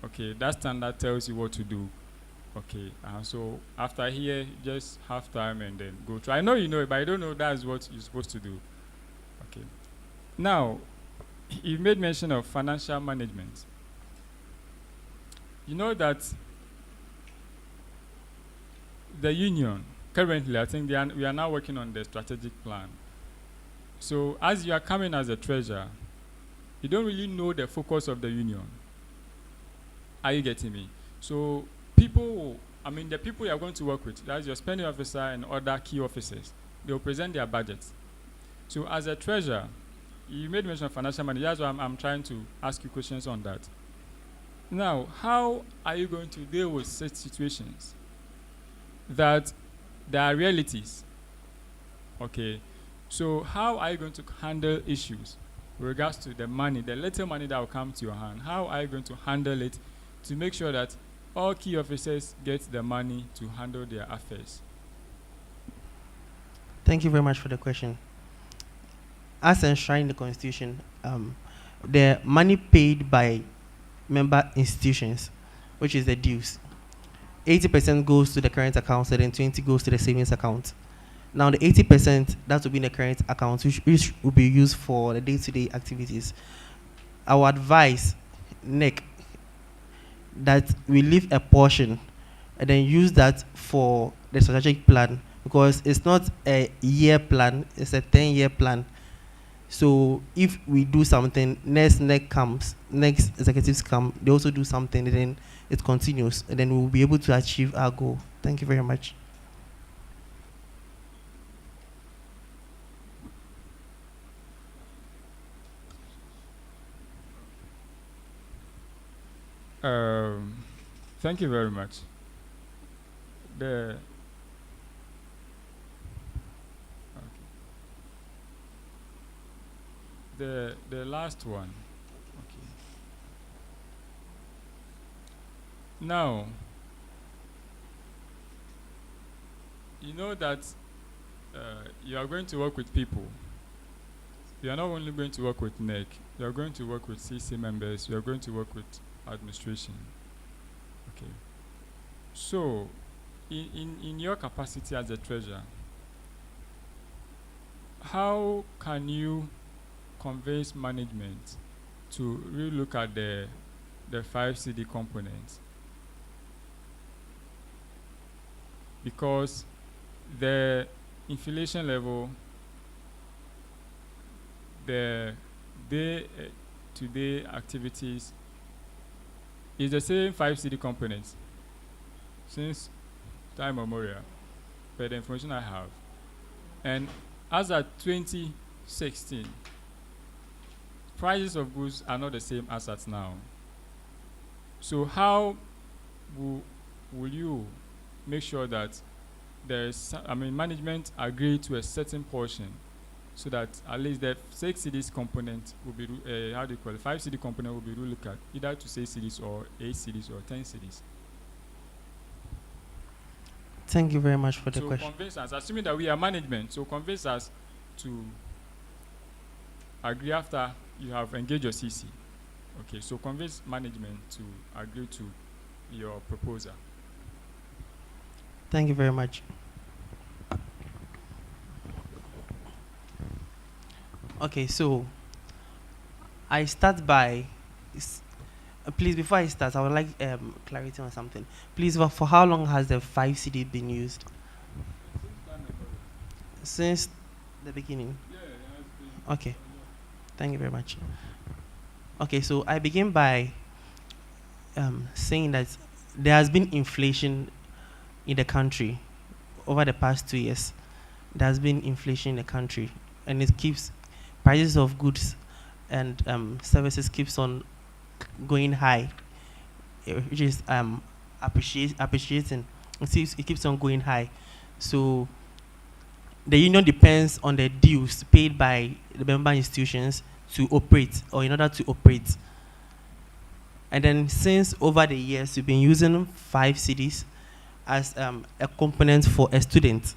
Speaker 1: Okay, that standard tells you what to do. Okay, so after here, just have time and then go through. I know you know it, but I don't know that's what you're supposed to do. Okay. Now, you made mention of financial management. You know that the union, currently, I think we are now working on the strategic plan. So as you are coming as a treasurer, you don't really know the focus of the union. Are you getting me? So the people you are going to work with, that's your spending officer and other key officers, they will present their budgets. So as a treasurer, you made mention of financial management. That's why I'm trying to ask you questions on that. Now, how are you going to deal with such situations that there are realities? Okay. So how are you going to handle issues with regards to the money, the little money that will come to your hand? How are you going to handle it to make sure that all key officers get the money to handle their affairs?
Speaker 4: Thank you very much for the question. As enshrined in the Constitution, the money paid by member institutions, which is the dues, 80% goes to the current account, and then 20 goes to the savings account. Now, the 80% that will be in the current account, which will be used for the day-to-day activities. I would advise NEC that we leave a portion and then use that for the strategic plan, because it's not a year plan, it's a 10-year plan. So if we do something, next executives come, they also do something, and then it continues, and then we'll be able to achieve our goal. Thank you very much.
Speaker 1: Thank you very much. The last one. Okay. Now, you know that you are going to work with people. You are not only going to work with NEC, you are going to work with CC members, you are going to work with administration. Okay. So, in your capacity as a treasurer, how can you convince management to really look at the 5 CD components? Because the inflation level, the day-to-day activities is the same 5 CD components since time memorial, per the information I have. And as at 2016, prices of goods are not the same as at now. So how will you make sure that management agree to a certain portion, so that at least the 6 CDs component will be, 5 CD component will be looked at, either to 6 CDs or 8 CDs or 10 CDs?
Speaker 4: Thank you very much for the question.
Speaker 1: So convince us, assuming that we are management, so convince us to agree after you have engaged your CC. Okay, so convince management to agree to your proposal.
Speaker 4: Thank you very much. Okay, so I start by, s- please, before I start, I would like clarity on something. Please, for how long has the 5 CD been used? Since the beginning. Okay, thank you very much. Okay, so I begin by saying that there has been inflation in the country over the past 2 years. There has been inflation in the country, and it keeps prices of goods and services keeps on going high, which is appreciating. It keeps on going high. So the union depends on the dues paid by the member institutions to operate, or in order to operate. And then since over the years we've been using 5 CDs as a component for a student,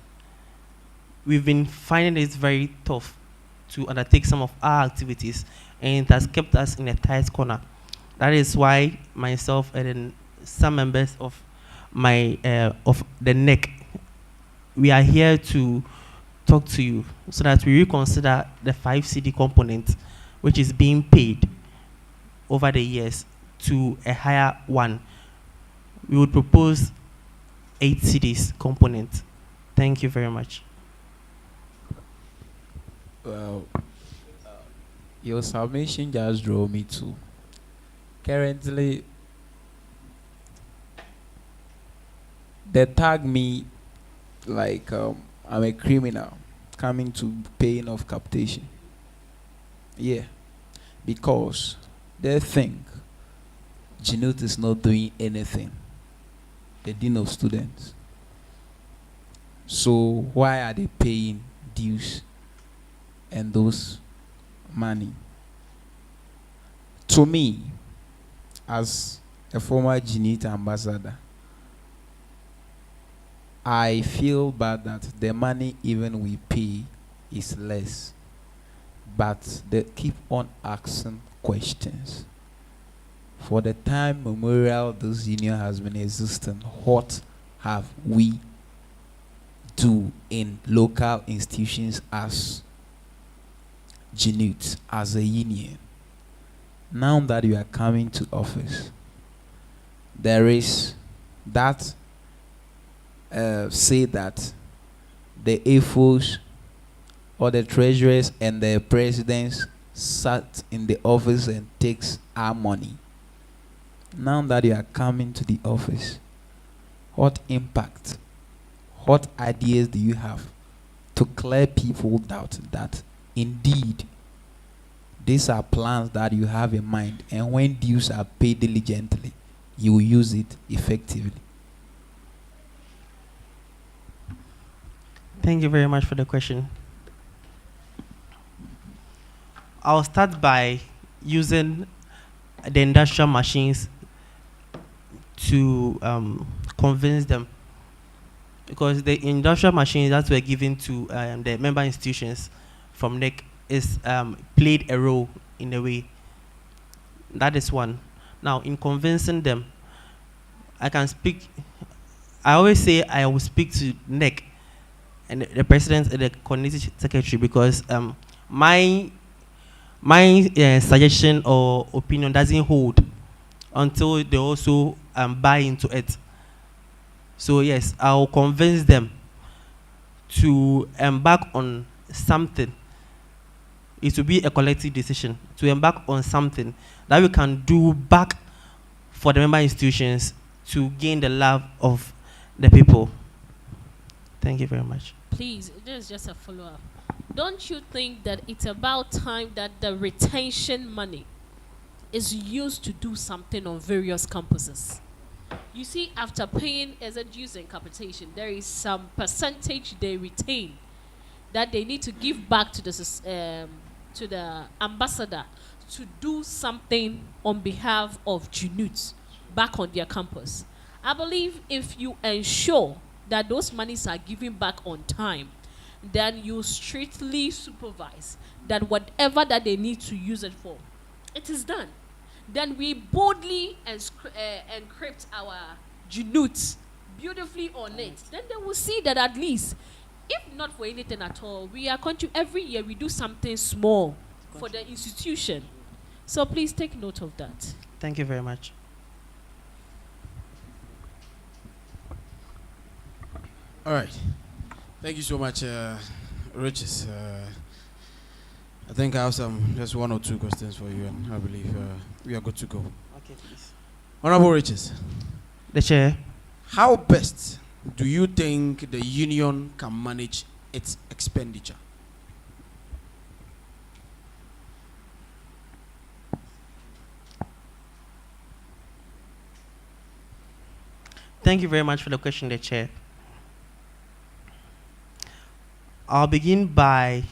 Speaker 4: we've been finding it very tough to undertake some of our activities, and it has kept us in a tight corner. That is why myself and then some members of my of the NEC, we are here to talk to you so that we reconsider the 5 CD component, which is being paid over the years, to a higher one. We would propose 8 CDs component. Thank you very much.
Speaker 6: Well, your submission just drove me to currently they tag me like I'm a criminal coming to paying of capitation. Yeah, because they think Gnuts is not doing anything. The dean of students. So why are they paying dues and those money? To me, as a former Gnuts ambassador, I feel bad that the money even we pay is less, but they keep on asking questions. For the time memorial this union has been existing, what have we do in local institutions as Gnuts, as a union? Now that you are coming to office, there is that say that the AFOs or the treasurers and the presidents sat in the office and takes our money. Now that you are coming to the office, what impact, what ideas do you have to clear people doubt that indeed these are plans that you have in mind, and when dues are paid diligently, you will use it effectively?
Speaker 4: Thank you very much for the question. I'll start by using the industrial machines to convince them, because the industrial machines that were given to the member institutions from NEC is played a role in a way. That is one. Now, in convincing them, I can speak. I always say I will speak to NEC and the president and the coordinating secretary, because my suggestion or opinion doesn't hold until they also buy into it. So yes, I'll convince them to embark on something. It will be a collective decision to embark on something that we can do back for the member institutions to gain the love of the people. Thank you very much.
Speaker 3: Please, this is just a follow-up. Don't you think that it's about time that the retention money is used to do something on various campuses? You see, after paying as a dues and capitation, there is some percentage they retain that they need to give back to the ambassador to do something on behalf of Gnuts back on their campus. I believe if you ensure that those monies are given back on time, then you strictly supervise that whatever that they need to use it for, it is done. Then we boldly encrypt our Gnuts beautifully on it, then they will see that at least, if not for anything at all, we are every year we do something small for the institution. So please take note of that.
Speaker 4: Thank you very much.
Speaker 2: All right. Thank you so much, Riches. I think I have just one or two questions for you, and I believe we are good to go.
Speaker 4: Okay, please.
Speaker 2: Honorable Riches,
Speaker 4: The chair.
Speaker 2: how best do you think the union can manage its expenditure?
Speaker 4: Thank you very much for the question, the chair. I'll begin by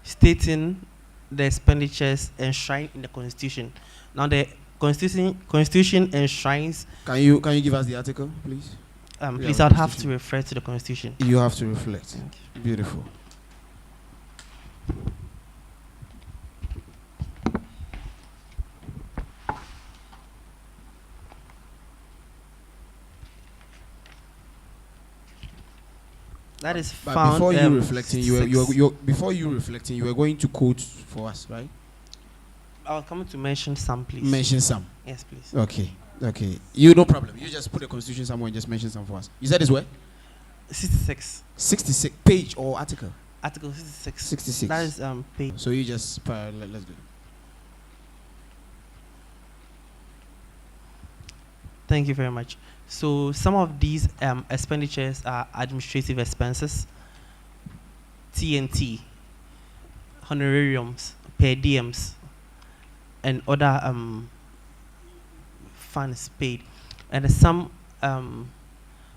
Speaker 4: stating the expenditures enshrined in the Constitution. Now, the Constitution enshrines.
Speaker 2: Can you give us the article, please?
Speaker 4: Please, I'd have to refer to the Constitution.
Speaker 2: You have to reflect.
Speaker 4: Thank you.
Speaker 2: Beautiful.
Speaker 4: That is
Speaker 2: But
Speaker 4: found.
Speaker 2: before you reflecting,
Speaker 4: six.
Speaker 2: you were going to quote for us, right?
Speaker 4: I was coming to mention some, please.
Speaker 2: Mention some.
Speaker 4: Yes, please.
Speaker 2: Okay. You no problem. You just put the Constitution somewhere and just mention some for us. You said this where?
Speaker 4: 66.
Speaker 2: 66 page or article?
Speaker 4: Article 66.
Speaker 2: 66.
Speaker 4: That is page.
Speaker 2: So you just let's go.
Speaker 4: Thank you very much. So some of these expenditures are administrative expenses, TNT, honorariums, per diems, and other funds paid. And some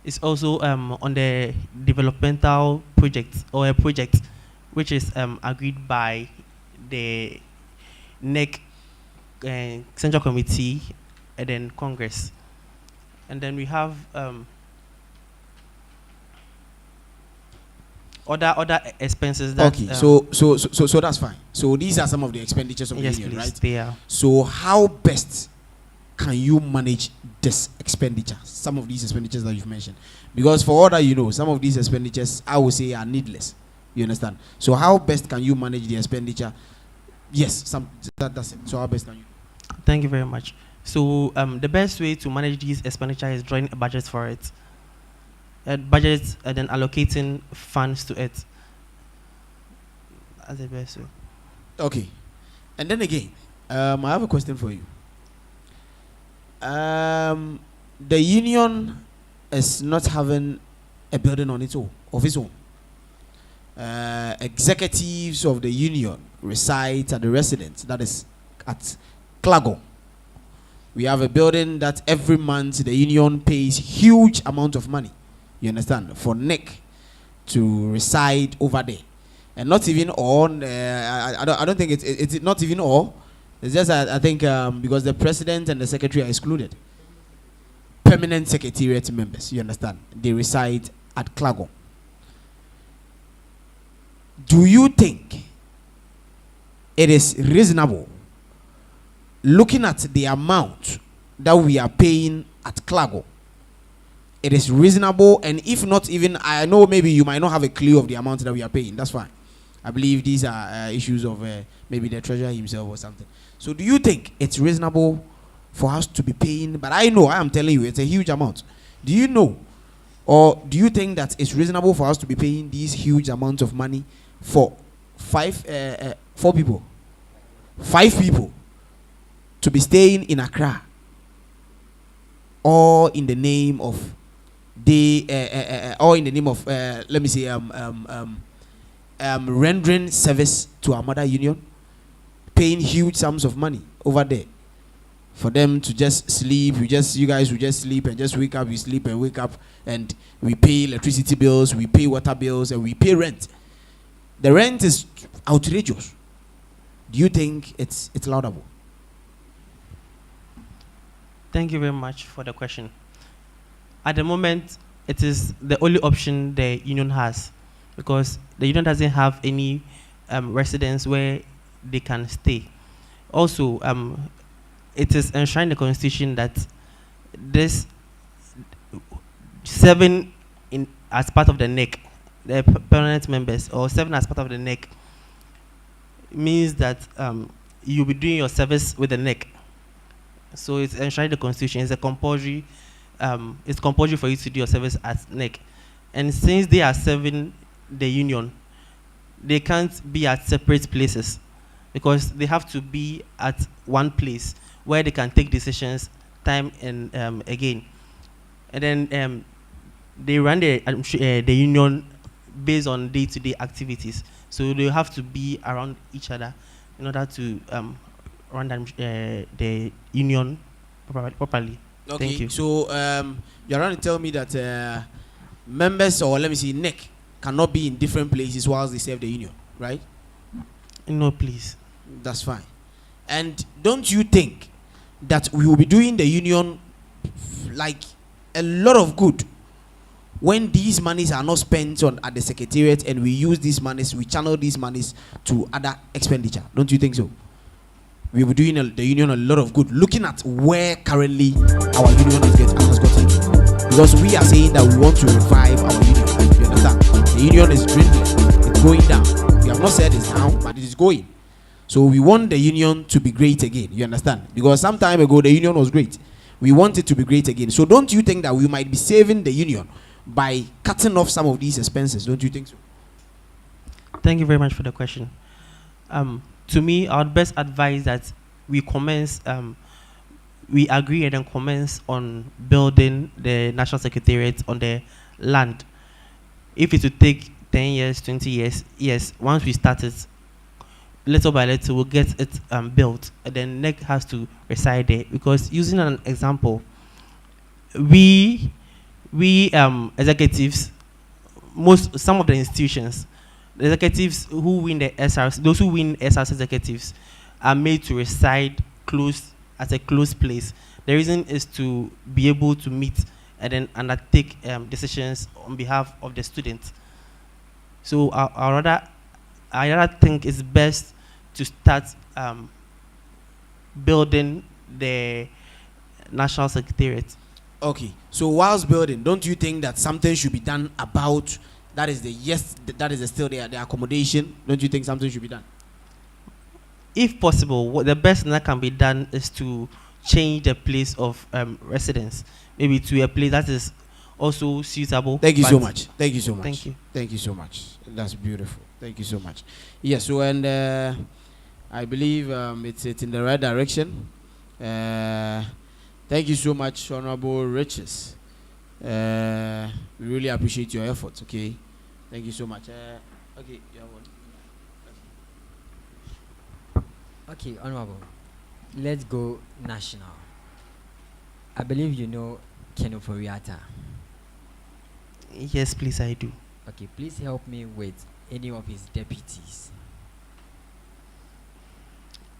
Speaker 4: is also on the developmental project or a project which is agreed by the NEC Central Committee and then Congress. And then we have other expenses that.
Speaker 2: Okay, so that's fine. So these are some of the expenditures of the
Speaker 4: yes,
Speaker 2: union,
Speaker 4: please,
Speaker 2: right?
Speaker 4: they are.
Speaker 2: So how best can you manage this expenditure? Some of these expenditures that you've mentioned, because for all that you know, some of these expenditures I would say are needless. You understand? So how best can you manage the expenditure? Yes, that's it. So how best can you?
Speaker 4: Thank you very much. So the best way to manage these expenditures is drawing a budget for it. Budget and then allocating funds to it. That's the best way.
Speaker 2: Okay, and then again, I have a question for you. The union is not having a building on its own, of its own. Executives of the union reside at the residence, that is at Clago. We have a building that every month the union pays huge amount of money, you understand, for NEC to reside over there. And not even all, I don't think it's not even all. It's just I think because the president and the secretary are excluded. Permanent secretariat members, you understand, they reside at Clago. Do you think it is reasonable, looking at the amount that we are paying at Clago, it is reasonable? And if not even, I know maybe you might not have a clue of the amount that we are paying. That's fine. I believe these are issues of maybe the treasurer himself or something. So do you think it's reasonable for us to be paying? But I know, I am telling you, it's a huge amount. Do you know, or do you think that it's reasonable for us to be paying these huge amounts of money for 4 people, 5 people, to be staying in Accra, all in the name of all in the name of let me say rendering service to our mother union, paying huge sums of money over there for them to just sleep? You guys will just sleep and just wake up. We sleep and wake up, and we pay electricity bills, we pay water bills, and we pay rent. The rent is outrageous. Do you think it's laudable?
Speaker 4: Thank you very much for the question. At the moment, it is the only option the union has, because the union doesn't have any residence where they can stay. Also, it is enshrined in the Constitution that this 7 in as part of the NEC, the permanent members, or 7 as part of the NEC, means that you'll be doing your service with the NEC. So it's enshrined in the constitution. It's a compulsory. It's compulsory for you to do your service at NEC. And since they are serving the union, they can't be at separate places because they have to be at one place where they can take decisions time and again. And then they run the union based on day-to-day activities. So they have to be around each other in order to run the union properly.
Speaker 2: Okay.
Speaker 4: Thank you.
Speaker 2: So you're trying to tell me that members, or let me see, NEC cannot be in different places whilst they serve the union, right?
Speaker 4: No, please.
Speaker 2: That's fine. And don't you think that we will be doing the union like a lot of good when these monies are not spent on at the secretariat, and we use these monies, we channel these monies to other expenditure? Don't you think so? We will be doing the union a lot of good, looking at where currently our union has gotten to. Because we are saying that we want to revive our union. You understand? The union is dwindling, it's going down. We have not said it's down, but it is going. So we want the union to be great again. You understand? Because some time ago the union was great. We want it to be great again. So don't you think that we might be saving the union by cutting off some of these expenses? Don't you think so?
Speaker 4: Thank you very much for the question. To me, I would best advise that we commence, we agree and then commence on building the National Secretariat on the land. If it would take 10 years, 20 years, yes, once we start it, little by little, we'll get it built. And then NEC has to reside there. Because using an example, we executives, some of the institutions, the executives who win the SRC, those who win SRC executives are made to reside close at a close place. The reason is to be able to meet and then undertake decisions on behalf of the students. So I rather think it's best to start building the National Secretariat.
Speaker 2: Okay. So whilst building, don't you think that something should be done about that is still the accommodation? Don't you think something should be done?
Speaker 4: If possible, what the best that can be done is to change the place of residence, maybe to a place that is also suitable.
Speaker 2: Thank you so much. Thank you so much.
Speaker 4: Thank you.
Speaker 2: Thank you so much. That's beautiful. Thank you so much. Yes. So and I believe it's in the right direction. Thank you so much, Honorable Riches. We really appreciate your efforts. Okay. Thank you so much. Okay. You have one.
Speaker 5: Okay, Honorable. Let's go national. I believe you know Kenoforiata.
Speaker 4: Yes, please, I do.
Speaker 5: Okay, please help me with any of his deputies.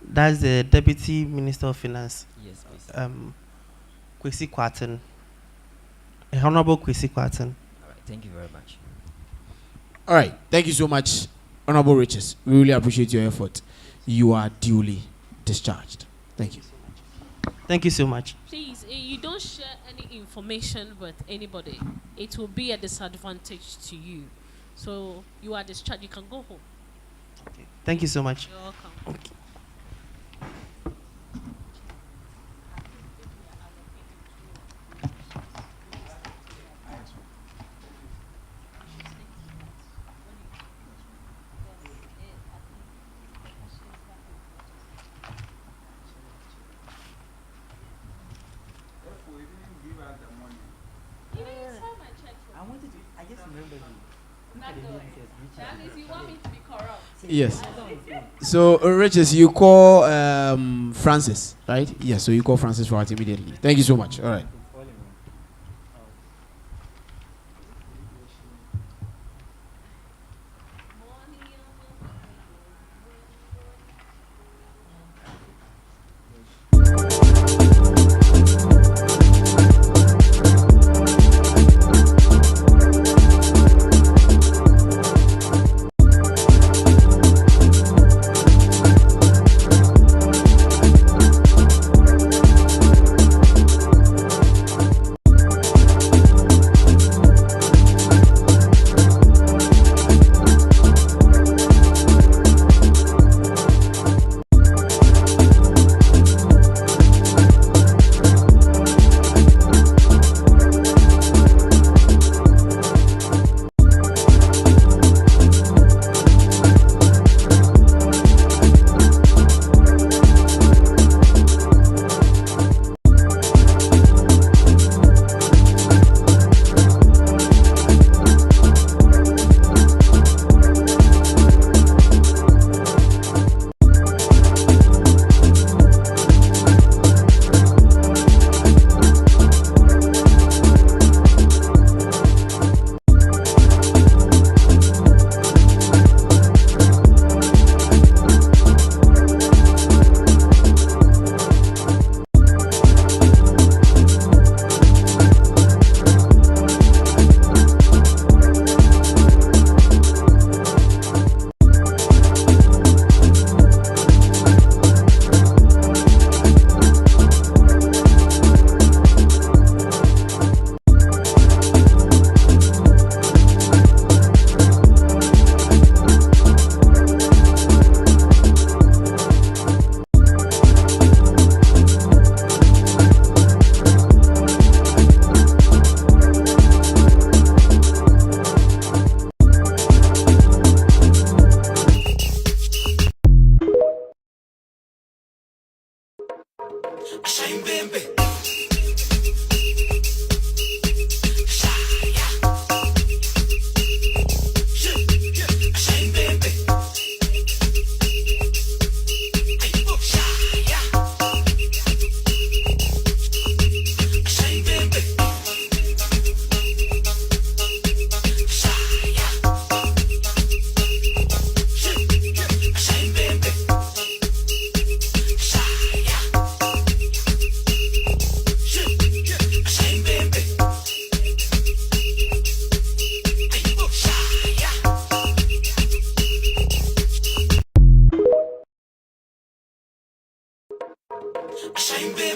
Speaker 4: That's the Deputy Minister of Finance.
Speaker 5: Yes, please.
Speaker 4: Kwesi Kwarteng. Honorable Kwesi Kwarteng.
Speaker 5: All right, thank you very much.
Speaker 2: All right. Thank you so much, Honorable Riches. We really appreciate your effort. You are duly discharged. Thank you.
Speaker 4: Thank you so much.
Speaker 3: Please, you don't share any information with anybody. It will be a disadvantage to you. So you are discharged. You can go home.
Speaker 4: Okay. Thank you so much.
Speaker 3: You're welcome.
Speaker 4: Okay.
Speaker 2: Yes. So, Riches, you call Francis, right? Yes. So you call Francis for it immediately. Thank you so much. All right.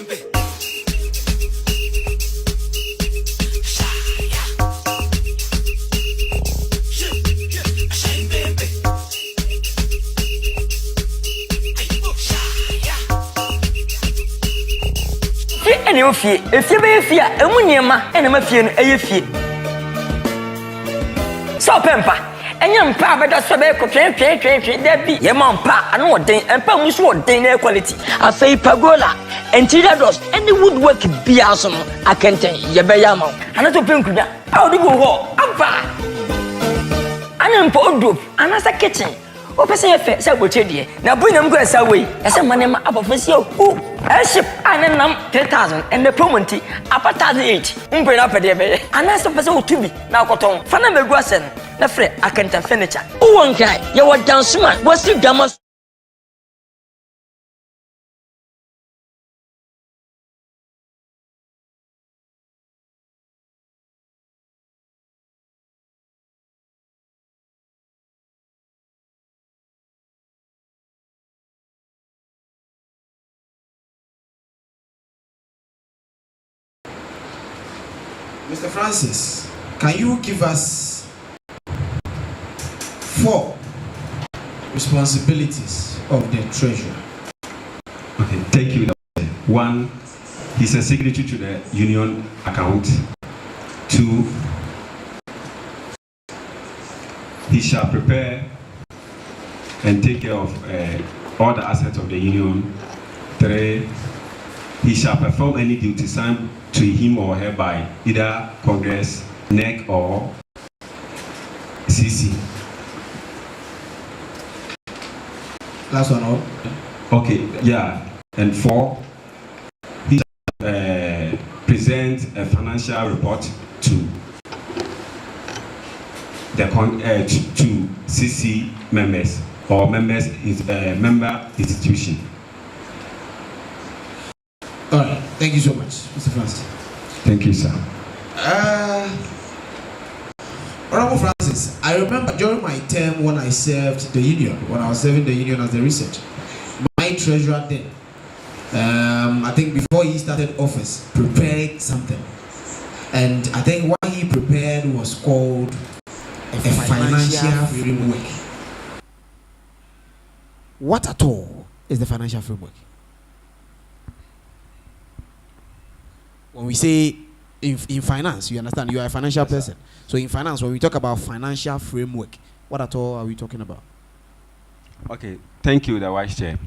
Speaker 7: Any of you, if you be fear, and when you're my enemy, a fear. So, Pempa, and young papa does a bear, there be your mom, pa, and what day, and Pamus what day quality. I say Pagola, and Tilados, and the woodwork be awesome. I can tell you, Bayamo, and not to Pinkuda. How do you go? I'm fine. I'm in Port Group, and as a kitchen. Open say fair, say what you did. Now bring them grass away. As a man up of his yoke. A ship and a num 10,000 and the promonty up at 1,008. Bring up a day. And as a person to be now got on. Faname Grasson, the fret, I can't have furniture. Oh, one guy, you were down smart. What's the gammas?
Speaker 2: Mr. Francis, can you give us 4 responsibilities of the treasurer?
Speaker 8: Okay, thank you. 1, he's a signatory to the union account. 2, he shall prepare and take care of all the assets of the union. 3, he shall perform any duty assigned to him or her by either Congress, NEC, or CC.
Speaker 2: Last one, all.
Speaker 8: Okay, yeah. And 4, he shall present a financial report to the to CC members or members is member institution.
Speaker 2: All right, thank you so much, Mr. Francis.
Speaker 8: Thank you, sir.
Speaker 2: Honorable Francis, I remember during my term when I served the union, when I was serving the union as the research, my treasurer then, I think before he started office, prepared something. And I think what he prepared was called a financial framework. What at all is the financial framework? When we say in finance, you understand, you are a financial person. So in finance, when we talk about financial framework, what at all are we talking about?
Speaker 8: Okay, thank you, the Vice Chair.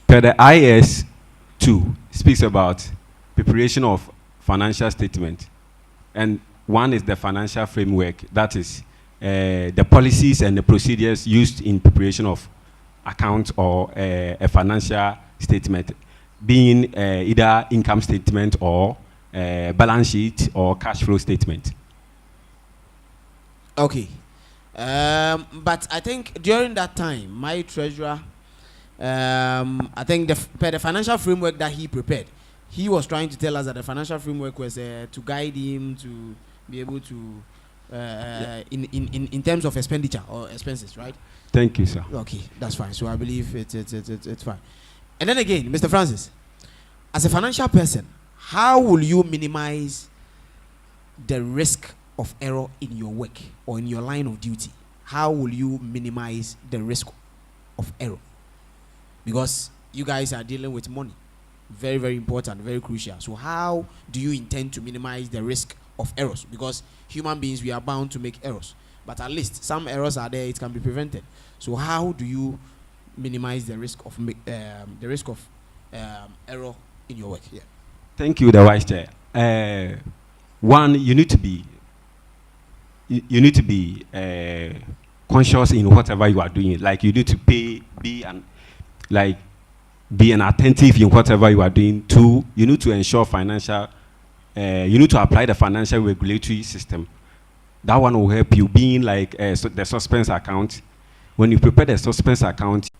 Speaker 8: Per the IS 2 speaks about preparation of financial statement, and 1 is the financial framework, that is the policies and the procedures used in preparation of account or a financial statement, being either income statement or balance sheet or cash flow statement.
Speaker 2: Okay. But I think during that time, my treasurer, I think per the financial framework that he prepared, he was trying to tell us that the financial framework was to guide him to be able to, in terms of expenditure or expenses, right?
Speaker 8: Thank you, sir.
Speaker 2: Okay, that's fine. So I believe it's fine. And then again, Mr. Francis, as a financial person, how will you minimize the risk of error in your work or in your line of duty? How will you minimize the risk of error? Because you guys are dealing with money. Very, very important, very crucial. So how do you intend to minimize the risk of errors? Because human beings, we are bound to make errors. But at least some errors are there, it can be prevented. So how do you minimize the risk of error in your work? Yeah.
Speaker 8: Thank you, the Vice Chair. 1, you need to be conscious in whatever you are doing. Like you need to be an attentive in whatever you are doing. 2, you need to ensure financial. You need to apply the financial regulatory system. That one will help you. Being like the suspense account. When you prepare the suspense account,